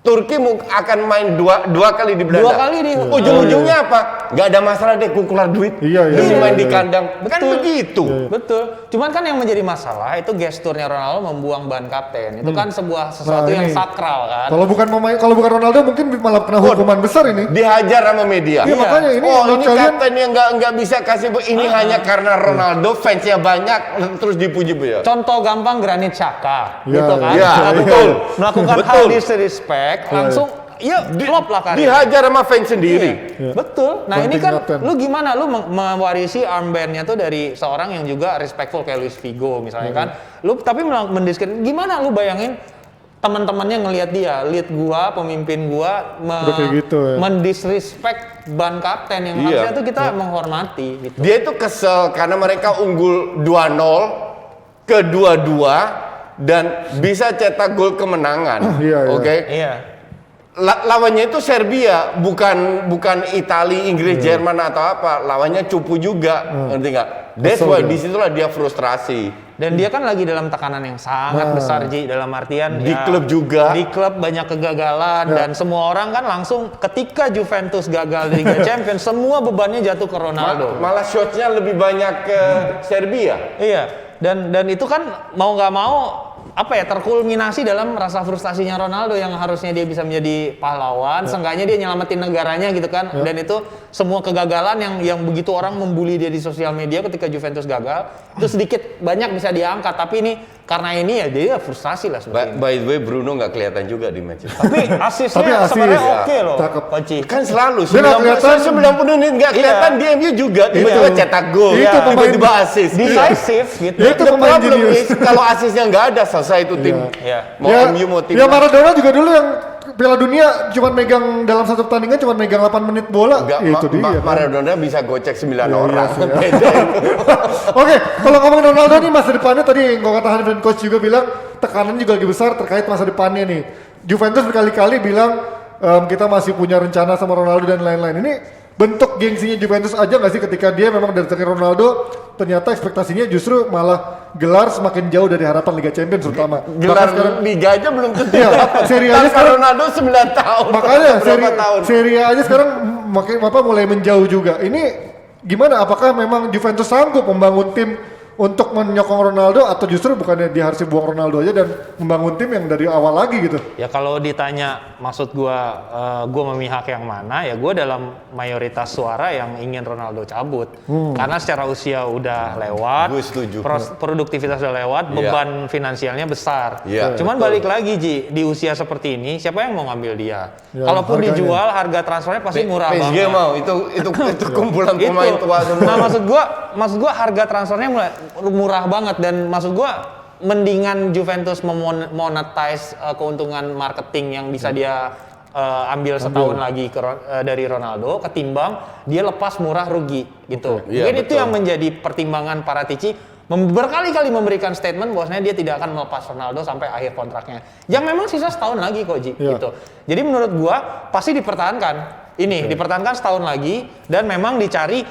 Turki akan main dua kali di Belanda. 2 kali di ujung-ujungnya apa? Gak ada masalah deh, keluar duit. Dia main di kandang. Kan begitu. Betul. Cuman kan yang menjadi masalah itu gesturnya Ronaldo membuang ban kapten. Itu kan sesuatu yang sakral kan. Kalau bukan Ronaldo mungkin malah kena hukuman besar ini. Dihajar sama media. Iya, makanya ini ini kapten yang nggak bisa kasih ini hanya karena Ronaldo fansnya banyak terus dipuji-puji. Contoh gampang Granit Xhaka Ya, gitu kan. ya, Melakukan hal disrespect langsung flop lah karir. Dihajar sama fans sendiri. Betul. Nah, Banting ini kan kapten. lu gimana lu mewarisi armbandnya tuh dari seorang yang juga respectful kayak Luis Figo misalnya kan. Lu tapi mendiskredit. Gimana lu bayangin teman-temannya ngelihat dia, lihat gua, pemimpin gua mendisrespect ban kapten yang harusnya tuh kita menghormati gitu. Dia itu kesel karena mereka unggul 2-0 ke 2-2 dan bisa cetak gol kemenangan. Oke? Iya. Lawannya itu Serbia, bukan Italia, Inggris, Jerman atau apa. Lawannya cupu juga, ngerti nggak? That's why disitulah dia frustrasi. Dan dia kan lagi dalam tekanan yang sangat besar, Ji, dalam artian di klub juga. Di klub banyak kegagalan dan semua orang kan langsung ketika Juventus gagal di Liga Champions, semua bebannya jatuh ke Ronaldo. Malah shotnya lebih banyak ke Serbia. Iya. Dan itu kan mau nggak mau terkulminasi dalam rasa frustasinya Ronaldo yang harusnya dia bisa menjadi pahlawan, seenggaknya dia nyelamatin negaranya gitu kan. Dan itu semua kegagalan yang begitu orang membuli dia di sosial media ketika Juventus gagal, itu sedikit banyak bisa diangkat, tapi ini karena ini ya dia frustasi lah seperti ini. By the way, Bruno nggak kelihatan juga di match itu. Tapi asisnya sebenarnya oke loh. Koci. Kan selalu 90 90 menit nggak kelihatan di MU juga tiba-tiba cetak gol. Itu pemain tiba-tiba asis. Decisive gitu. Itu pemain jenius. Kalau asisnya nggak ada selesai itu tim. Mau MU mau tim. Ya Maradona juga dulu yang Piala Dunia cuma megang dalam satu pertandingan cuma megang 8 menit bola. Itu dia. Maradona bisa gocek 9 orang. Oke, kalau ngomongin Ronaldo nih masa depannya tadi gua kata Hanif dan coach juga bilang tekanan juga lagi besar terkait masa depannya nih. Juventus berkali-kali bilang kita masih punya rencana sama Ronaldo dan lain-lain. Ini bentuk gengsinya Juventus aja nggak sih ketika dia memang datangin Ronaldo, ternyata ekspektasinya justru malah gelar semakin jauh dari harapan Liga Champions terutama. Gelar sekarang Liga aja belum tentu. Serie A sekarang Ronaldo 9 tahun. Makanya tahun. Serie A aja sekarang mulai menjauh juga. Ini gimana? Apakah memang Juventus sanggup membangun tim untuk menyokong Ronaldo atau justru bukannya dia harus buang Ronaldo aja dan membangun tim yang dari awal lagi gitu? Ya kalau ditanya maksud gua memihak yang mana, ya gua dalam mayoritas suara yang ingin Ronaldo cabut. Karena secara usia udah lewat, Gue setuju. Produktivitas udah lewat, beban finansialnya besar. Cuman betul. balik lagi Ji, di usia seperti ini siapa yang mau ngambil dia? Ya, Kalaupun harganya. dijual harga transfernya pasti murah PSG banget. mau itu kumpulan Itu. pemain tua semua. Nah maksud gua harga transfernya murah banget dan maksud gua mendingan Juventus memonetize keuntungan marketing yang bisa dia ambil setahun lagi dari Ronaldo ketimbang dia lepas murah rugi gitu. Mungkin itu yang menjadi pertimbangan Paratici berkali-kali memberikan statement bahwasanya dia tidak akan melepas Ronaldo sampai akhir kontraknya. Yang memang sisa setahun lagi kok Ji gitu. Jadi menurut gua pasti dipertahankan. Dipertahankan setahun lagi dan memang dicari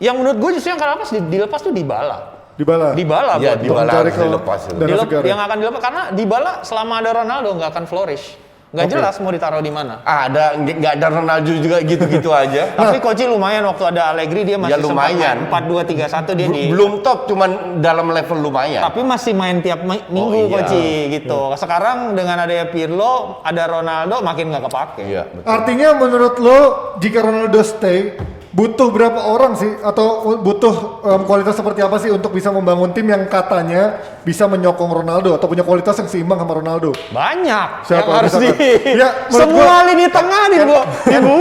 yang menurut gue justru yang kalau dilepas tuh Dybala Ya, Dybala harus dilepas. yang akan dilepas karena Dybala selama ada Ronaldo nggak akan flourish. Nggak jelas mau ditaruh di mana. Nggak ada Ronaldo juga gitu-gitu aja. Tapi Koci lumayan waktu ada Allegri dia masih lumayan. 4-2-3-1 dia belum top, cuman dalam level lumayan. Tapi masih main tiap minggu Koci gitu. Sekarang dengan adanya Pirlo, ada Ronaldo makin nggak kepake. Artinya menurut lo jika Ronaldo stay butuh berapa orang sih atau butuh kualitas seperti apa sih untuk bisa membangun tim yang katanya bisa menyokong Ronaldo atau punya kualitas yang seimbang sama Ronaldo? Banyak Siapa yang harus semua lini tengah dibuang.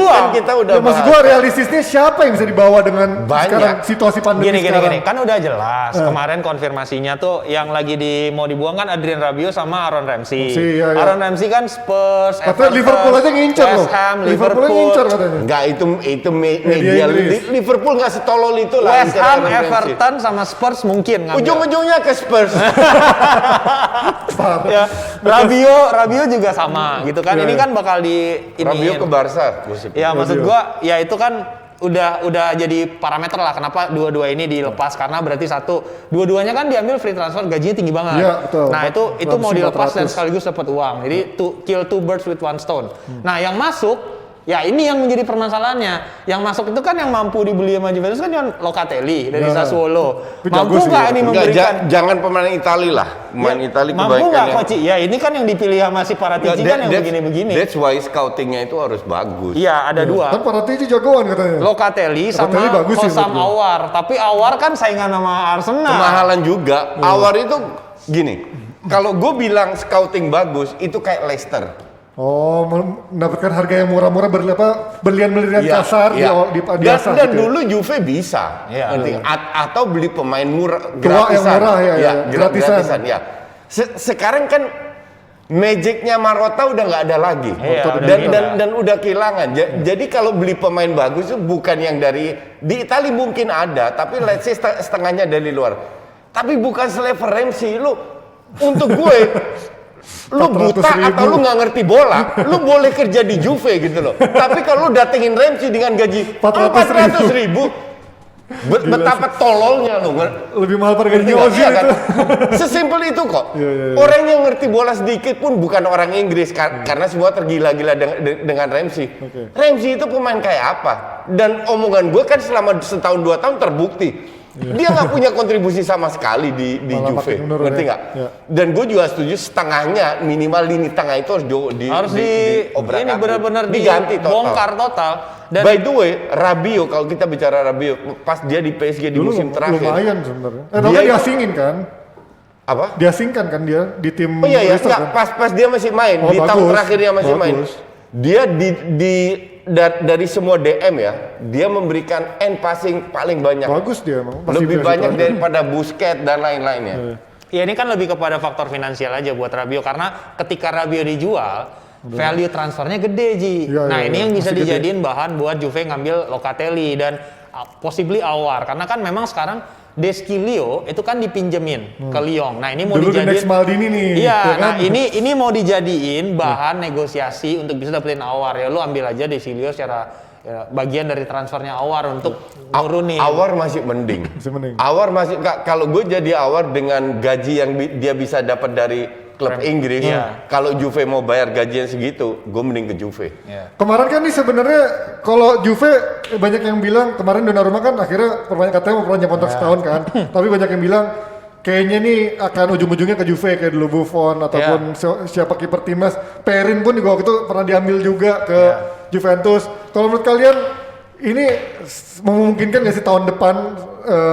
Kan kita udah maksud gua realistisnya siapa yang bisa dibawa dengan sekarang situasi pandemi sekarang? Gini, kan udah jelas. Kemarin konfirmasinya tuh yang lagi mau dibuang kan Adrien Rabiot sama Aaron Ramsey. Aaron Ramsey kan Spurs, Katanya Liverpool aja ngincer loh. West Ham, Liverpool ngincer katanya. Enggak, itu media Ya, Inggris. Liverpool nggak setolol itu lah. West Ham, Everton sama Spurs mungkin ngambil. Ujung-ujungnya ke Spurs. Ya, Rabiot juga sama gitu kan. Iya, Ini iya. kan bakal di Rabiot ke Barca. Ya maksud gua ya itu kan udah jadi parameter lah kenapa dua-dua ini dilepas karena berarti satu dua-duanya kan diambil free transfer gajinya tinggi banget. Iya, betul. Nah itu mau 400. dilepas dan sekaligus dapat uang. Jadi kill two birds with one stone. Nah yang masuk ya ini yang menjadi permasalahannya. Yang masuk itu kan yang mampu dibeli sama Juventus kan yang Locatelli dari Ya. Sassuolo. Tapi Mampu jago sih, nggak ya. ini Enggak, memberikan? jangan pemain Itali lah. Pemain Ya, Itali mampu nggak kebaikannya. Koci? Ya ini kan yang dipilih sama si Paratici kan yang begini-begini. That's why scoutingnya itu harus bagus. Iya ada dua. Kan Paratici jagoan katanya. Locatelli sama Locatelli bagus sih Hosam menurut gua. Awar, tapi Awar kan saingan sama Arsenal. Kemahalan juga. Awar itu gini. Kalau gue bilang scouting bagus, itu kayak Leicester. Oh, mendapatkan harga yang murah-murah berlian-berlian Iya, kasar iya. di Dan asah dan gitu ya. dulu Juve bisa, Iya. ngerti? Atau beli pemain murah Tua yang murah, ya, gratisan. ya. Sekarang kan magicnya Marotta udah nggak ada lagi, Iya, udah dan, gila. dan udah kehilangan. Jadi kalau beli pemain bagus itu bukan yang dari di Italia mungkin ada, tapi let's say setengahnya dari luar. Tapi bukan selevel Ramsey lu untuk gue. Lu buta 400.000. atau lu nggak ngerti bola, lu boleh kerja di Juve gitu loh. Tapi kalau lu datengin Ramsey dengan gaji 400.000, betapa tololnya lu. Lebih mahal harga Ngerti nggak? Ozil Iya kan? itu. Sesimpel itu kok. Iya, iya, iya. Orang yang ngerti bola sedikit pun bukan orang Inggris karena semua tergila-gila dengan Ramsey. Oke. Ramsey itu pemain kayak apa? Dan omongan gue kan selama setahun 2 tahun terbukti. Dia nggak punya kontribusi sama sekali di Malah Juve, makin menurun ngerti ya. nggak? Ya. Dan gue juga setuju setengahnya minimal lini tengah itu harus ini benar-benar diganti total. dibongkar total. Dan By the way, Rabiot kalau kita bicara Rabiot pas dia di PSG di Dulu musim terakhir, lumayan sebenarnya. Tapi Dia kan itu- diasingin kan? apa? Diasingkan kan dia di tim Oh iya ya, Leicester enggak, kan? pas dia masih main Oh, di tahun bagus. terakhir dia masih main. Bagus. Dia dari semua DM ya, dia memberikan end passing paling banyak. Bagus dia emang. Pasti Lebih bisa banyak situ aja. daripada Busquets dan lain-lainnya. ya ini kan lebih kepada faktor finansial aja buat Rabiot karena ketika Rabiot dijual value transfernya gede Ji. Iya, Nah iya, ini iya. yang bisa Masih gede. dijadiin bahan buat Juve ngambil Locatelli dan possibly Awar karena kan memang sekarang Deschilio itu kan dipinjemin ke Lyon. Nah ini mau Dulu the dijadiin next Maldini nih. Iya, ya kan? nah ini mau dijadiin bahan negosiasi untuk bisa dapetin Awar ya. Lu ambil aja Deschilio secara bagian dari transfernya Awar untuk nurunin. Awar masih mending. Masih mending. Awar masih kalau gue jadi Awar dengan gaji yang dia bisa dapat dari klub Inggris, Iya. kalau Juve mau bayar gajian segitu, gue mending ke Juve. Iya. Kemarin kan nih sebenarnya kalau Juve banyak yang bilang kemarin Donnarumma kan akhirnya katanya mau perpanjang kontrak setahun kan. Tapi banyak yang bilang kayaknya nih akan ujung-ujungnya ke Juve kayak dulu Buffon ataupun siapa kiper timnas. Perin pun juga waktu itu pernah diambil juga ke Juventus. Kalau menurut kalian ini memungkinkan nggak sih tahun depan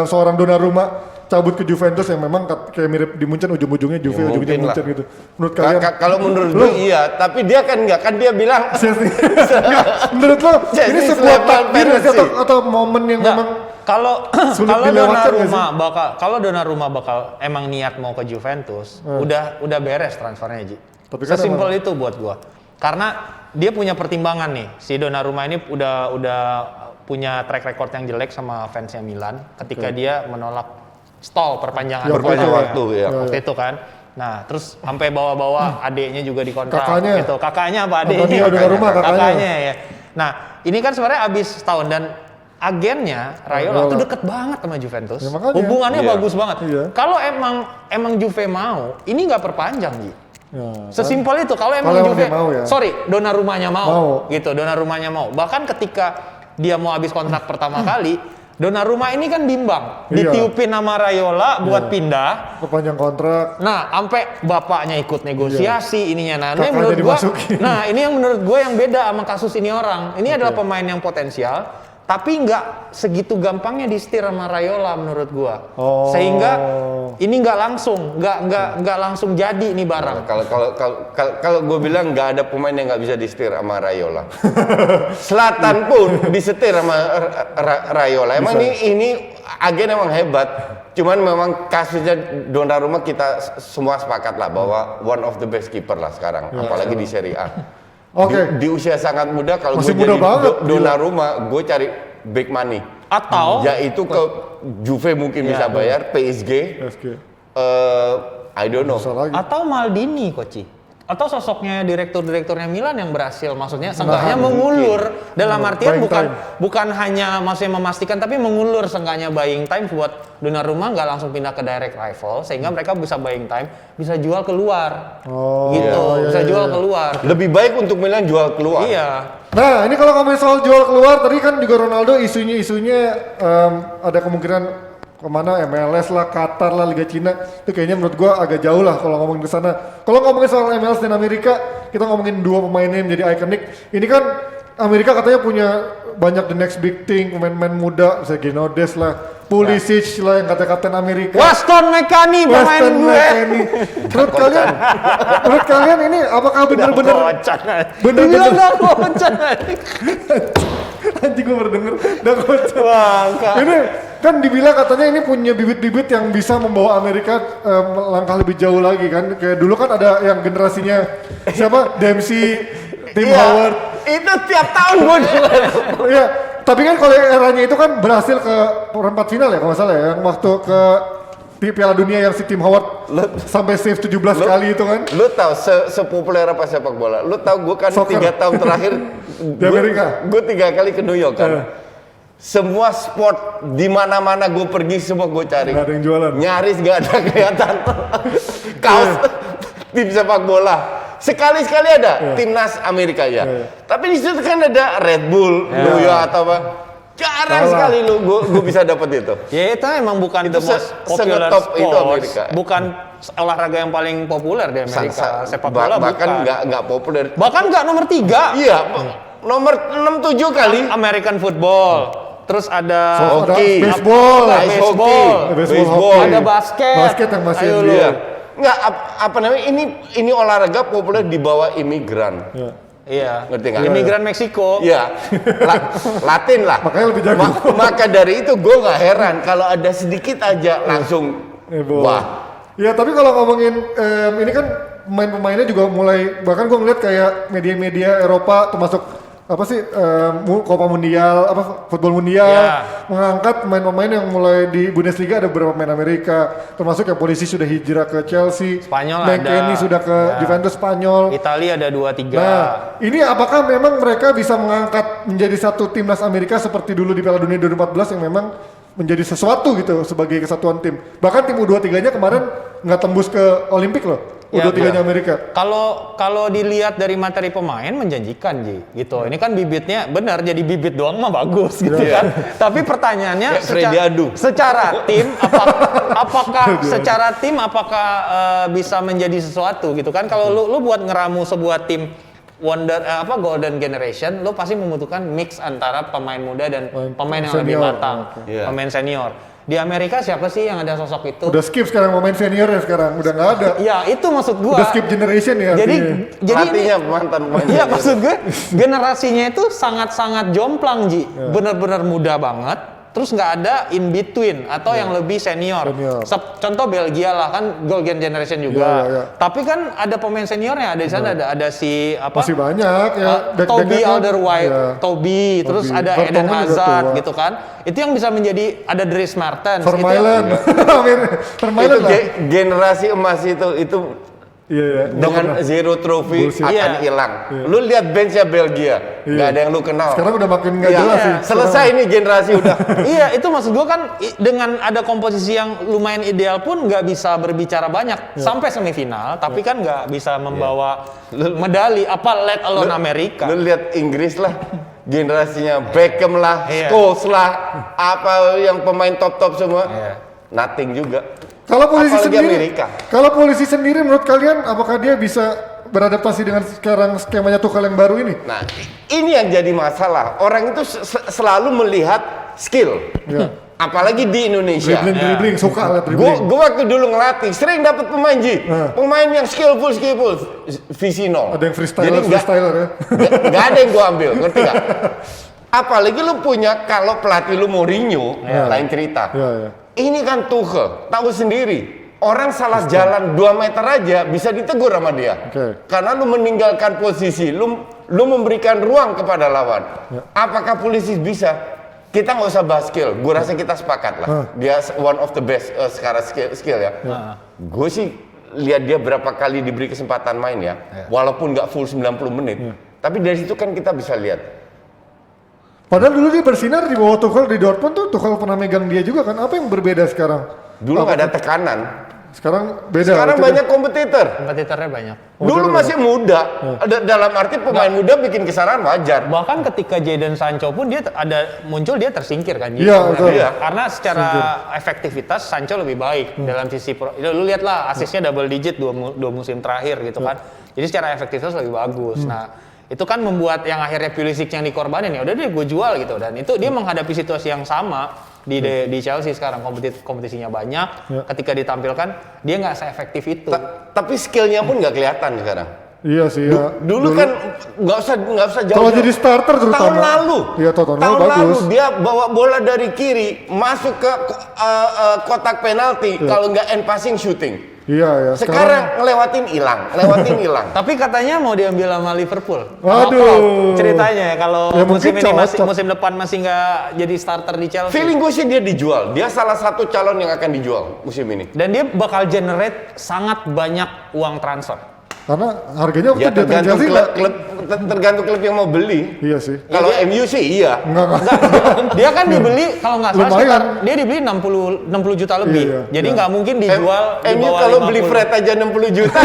seorang Donnarumma cabut ke Juventus yang memang kayak mirip di Munchen ujung-ujungnya Juve Ya, ujungnya mungkin Munchen lah. gitu. Menurut kalian? Kalau menurut gue iya, tapi dia kan enggak, kan dia bilang Nggak, menurut lo Jadi ini sebuah selevel takdir nggak sih Perez atau momen yang Nggak, memang kalau sulit kalau dilewatkan nggak Donnarumma bakal emang niat mau ke Juventus, udah beres transfernya Ji. Tapi kan Sesimpel itu buat gua. Karena dia punya pertimbangan nih. Si Donnarumma ini udah punya track record yang jelek sama fansnya Milan ketika dia menolak stall perpanjangan Ya, perpanjang kontraknya. waktu, ya. Waktu itu kan. Nah, terus sampai bawa-bawa adiknya juga di kontrak Kakaknya. gitu. Kakaknya apa adiknya? Antonio Donnarumma, kakaknya. Ya. Nah, ini kan sebenarnya abis setahun dan agennya Raiola tuh deket banget sama Juventus. Ya, makanya. Hubungannya Iya. bagus banget. Iya. Kalau emang Juve mau, ini nggak perpanjang Ji. ya, Sesimpel itu. Kalau Kalau emang emang Juve, dia mau ya. sorry, Donnarumma-nya Mau. mau, gitu. Donnarumma-nya mau. Bahkan ketika dia mau habis kontrak pertama kali, Donnarumma ini kan bimbang, Iya. ditiupin nama Raiola buat pindah. perpanjang kontrak. Nah, sampai bapaknya ikut negosiasi ininya. Nah, ini Kakaknya menurut gua, dimasukin. nah ini yang menurut gue yang beda sama kasus ini orang. Ini adalah pemain yang potensial, tapi nggak segitu gampangnya disetir sama Raiola menurut gua. Oh. Sehingga ini nggak langsung jadi nih barang. Kalau gue bilang nggak ada pemain yang nggak bisa disetir sama Raiola. Selatan pun disetir sama Raiola. Emang ini agen emang hebat. Cuman memang kasusnya Donnarumma kita semua sepakat lah bahwa one of the best keeper lah sekarang, apalagi di Serie A. Oke. Di usia sangat muda kalau Masih gue jadi muda banget, Donnarumma, gue cari big money. Atau Yaitu ke Juve mungkin bisa bayar, PSG, I don't know. atau Maldini, Koci. Atau sosoknya direkturnya Milan yang berhasil, maksudnya seenggaknya mengulur dalam artian bukan hanya maksudnya memastikan, tapi mengulur seenggaknya buying time buat Donnarumma nggak langsung pindah ke direct rival, sehingga mereka bisa buying time, bisa jual keluar, bisa jual keluar. Lebih baik untuk Milan jual keluar. Iya. Nah, ini kalau ngomongin soal jual keluar, tadi kan juga Ronaldo isunya ada kemungkinan kemana, MLS lah, Qatar lah, Liga Cina. Itu kayaknya menurut gua agak jauh lah kalau ngomongin ke sana. Kalau ngomongin soal MLS dan Amerika, kita ngomongin dua pemainnya yang menjadi ikonik. Ini kan Amerika katanya punya banyak the next big thing, pemain-pemain muda, misalnya Genodes lah, Pulisic lah yang kata-katain Amerika. Weston McKennie pemain gue. Menurut kalian ini apakah benar-benar Dibilang udah kocan. Anjing gue baru denger udah kocak. Ini kan dibilang katanya ini punya bibit-bibit yang bisa membawa Amerika langkah lebih jauh lagi kan. Kayak dulu kan ada yang generasinya siapa? Dempsey, Tim Howard. Itu tiap tahun gue Iya, tapi kan kalau eranya itu kan berhasil ke perempat final ya kalau nggak salah ya. Yang waktu ke Piala Dunia yang si Tim Howard sampai save 17 kali itu kan. Lu tahu sepopuler apa sepak bola? Lu tahu gue kan Soccer. 3 tahun terakhir Di Amerika. Gue 3 kali ke New York kan. Semua sport di mana-mana gue pergi semua gue cari. Nggak ada yang jualan. Nyaris gak ada kelihatan kaos tim sepak bola. Sekali-sekali ada timnas Amerika ya. Tapi di situ kan ada Red Bull, New York atau apa. Jarang sekali lu gue bisa dapat itu. Ya itu emang bukan Itu the most popular sengetop itu sports, Amerika. bukan olahraga yang paling populer di Amerika. Sepak bola bahkan bukan. nggak populer. Bahkan nggak nomor 3. Iya, nomor 6-7 kali. American football. Terus ada Hoki, baseball, baseball, ada basket. Basket yang masih Ayo di- lu. Iya. Nggak, apa namanya, ini olahraga populer di bawah imigran. Iya. Ngerti nggak? Imigran Meksiko. Iya, Latin lah. Makanya lebih jago. Maka dari itu gue nggak heran kalau ada sedikit aja langsung wah. Ya tapi kalau ngomongin ini kan pemain-pemainnya juga mulai, bahkan gue ngeliat kayak media-media Eropa termasuk apa sih Copa Mundial, apa Football Mundial mengangkat pemain-pemain yang mulai di Bundesliga, ada beberapa pemain Amerika, termasuk yang Polisi sudah hijrah ke Chelsea, Spanyol McKennie ada. sudah ke Juventus Spanyol. Italia ada 2-3. Nah, ini apakah memang mereka bisa mengangkat menjadi satu timnas Amerika seperti dulu di Piala Dunia 2014 yang memang menjadi sesuatu gitu sebagai kesatuan tim. Bahkan tim U23-nya kemarin nggak tembus ke Olimpik loh. U23-nya Amerika. Kalau dilihat dari materi pemain menjanjikan gitu. Ini kan bibitnya benar, jadi bibit doang mah bagus gitu kan. Tapi pertanyaannya secara tim apakah bisa menjadi sesuatu gitu kan. Kalau lu buat ngeramu sebuah tim golden generation, lu pasti membutuhkan mix antara pemain muda dan pemain yang lebih matang, pemain senior. Di Amerika siapa sih yang ada sosok itu? Udah skip sekarang pemain senior ya sekarang, udah nggak ada. Ya itu maksud gua. Udah skip generation ya. Jadi artinya mantan pemain. Iya maksud gue generasinya itu sangat-sangat jomplang bener-bener muda banget. Terus nggak ada in between atau yang lebih senior. Contoh Belgia lah kan golden generation juga. Tapi kan ada pemain seniornya, ada di sana ada si apa? Masih banyak ya. Toby Alderweireld, Toby, terus ada Eden Hazard gitu kan. Itu yang bisa menjadi ada Dries Mertens. Vermaelen. Itu generasi emas itu. Iya. Dengan zero trophy akan hilang. Lu lihat benchnya Belgia, nggak ada yang lu kenal. Sekarang udah makin nggak jelas sih. Selesai ini generasi udah. Iya, itu maksud gua kan dengan ada komposisi yang lumayan ideal pun nggak bisa berbicara banyak sampai semifinal, tapi kan nggak bisa membawa medali. Apa let alone Amerika? Lu lihat Inggris lah. Generasinya Beckham lah, Scholes lah, apa yang pemain top semua, nothing juga. Kalau polisi Apalagi sendiri menurut kalian apakah dia bisa beradaptasi dengan sekarang skemanya Tuchel yang baru ini? Nah, ini yang jadi masalah. Orang itu selalu melihat skill. Apalagi di Indonesia. Dribbling, suka lihat dribbling. Gue waktu dulu ngelatih, sering dapat pemain pemain yang skillful, visi nol. Ada yang freestyler ya. Gak ada yang gue ambil, ngerti gak? Apalagi lu punya, kalau pelatih lu Mourinho, lain cerita. Ini kan Tuchel, tahu sendiri. Orang salah jalan 2 meter aja bisa ditegur sama dia. Karena lu meninggalkan posisi, lu memberikan ruang kepada lawan. Apakah polisi bisa? kita nggak usah bahas skill. Gue rasa kita sepakat lah. Dia one of the best sekarang skill ya. Gue sih lihat dia berapa kali diberi kesempatan main ya. Walaupun nggak full 90 menit. Tapi dari situ kan kita bisa lihat. Padahal dulu dia bersinar di bawah Tuchel di Dortmund tuh. Tuchel pernah megang dia juga kan. Apa yang berbeda sekarang? Dulu nggak ada tekanan. Sekarang beda. Sekarang banyak kompetitor. Kompetitornya banyak. Dulu masih muda. Dalam arti pemain muda bikin kesalahan wajar. Bahkan ketika Jadon Sancho pun dia muncul dia tersingkir kan. Iya, betul. Iya. Karena secara efektivitas Sancho lebih baik dalam sisi lu lihatlah asisnya double digit dua musim terakhir gitu kan. Jadi secara efektivitas lebih bagus. Nah, itu kan membuat yang akhirnya Pulisic yang dikorbanin ya udah deh gue jual gitu, dan itu dia menghadapi situasi yang sama di Chelsea sekarang. Kompetisinya banyak, ketika ditampilkan dia nggak seefektif itu. Tapi skillnya pun nggak kelihatan sekarang. Iya sih ya. Dulu kan nggak usah jauh. Kalau jadi starter terutama. Tahun lalu. Iya, tahun lalu Tahun bagus. lalu dia bawa bola dari kiri masuk ke kotak penalti. Kalau nggak end passing shooting. Iya ya. Sekarang ngelewatin hilang. Tapi katanya mau diambil sama Liverpool. Waduh. Ceritanya kalau Ya, musim mungkin ini cocok. musim depan masih nggak jadi starter di Chelsea. Feeling gue sih dia dijual. Dia salah satu calon yang akan dijual musim ini. Dan dia bakal generate sangat banyak uang transfer. Karena harganya waktu Ya dia tergantung Chelsea tergantung klub yang mau beli. Iya sih. Kalau MU sih iya. Enggak. Dia kan dibeli kalau nggak salah Lumayan. sekitar dia dibeli 60 juta lebih. Iya, Jadi nggak mungkin dijual di MU bawah kalau beli 50. Fred aja 60 juta.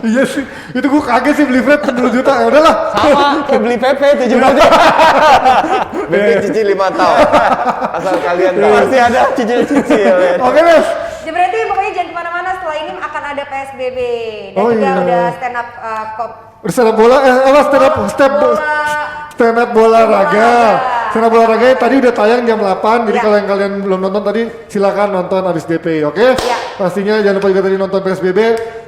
Iya sih. Itu gue kaget sih beli Fred 10 juta. Ya udahlah. Sama kayak beli PP 70 juta. Beli cicil 5 tahun. Asal kalian tahu. Masih ada cicil-cicil. Oke, Mas. Ya berarti pokoknya jangan kemana-mana, setelah ini akan ada PSBB dan Oh, juga iya. udah stand up Stand up bola, stand up bola raga. Stand up bola raga tadi udah tayang jam 8. Jadi Ya. kalau yang kalian belum nonton tadi silakan nonton abis DP, oke? Ya. Pastinya jangan lupa juga tadi nonton PSBB.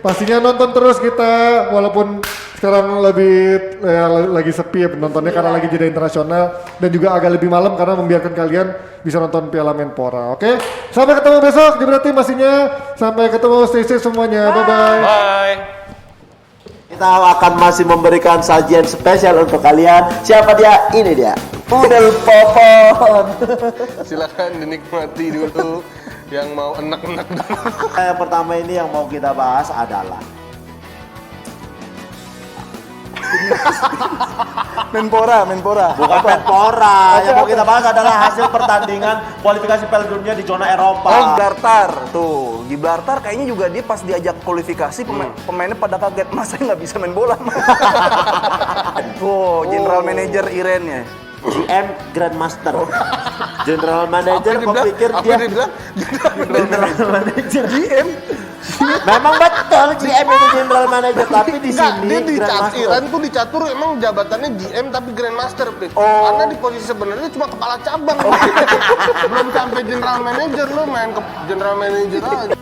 Pastinya nonton terus kita, walaupun sekarang lebih lagi sepi ya penontonnya karena lagi jeda internasional dan juga agak lebih malam karena membiarkan kalian bisa nonton Piala Menpora, oke? Sampai ketemu besok di Berarti Masihnya. Sampai ketemu, stay safe semuanya. Bye bye. Bye. Kita akan masih memberikan sajian spesial untuk kalian. Siapa dia? Ini dia. Pudel Popon. Silakan dinikmati dulu yang mau enak-enak dulu. Yang pertama ini yang mau kita bahas adalah Menpora. bukan Menpora. Yang mau kita bahas adalah hasil pertandingan kualifikasi Piala Dunia di zona Eropa. Gibraltar tuh, Gibraltar kayaknya juga dia pas diajak kualifikasi pemainnya pada kaget, masa nggak bisa main bola. Tuh, general manager Irennya. GM Grandmaster. General Manager pikir dia General Manager GM. Memang betul GM itu General Manager, tapi di sini Dia di Grandmaster. Iran tuh dicatur emang jabatannya GM tapi Grandmaster, Pit. Karena di posisi sebenarnya cuma kepala cabang. Belum sampai general manager, lu main ke general manager aja.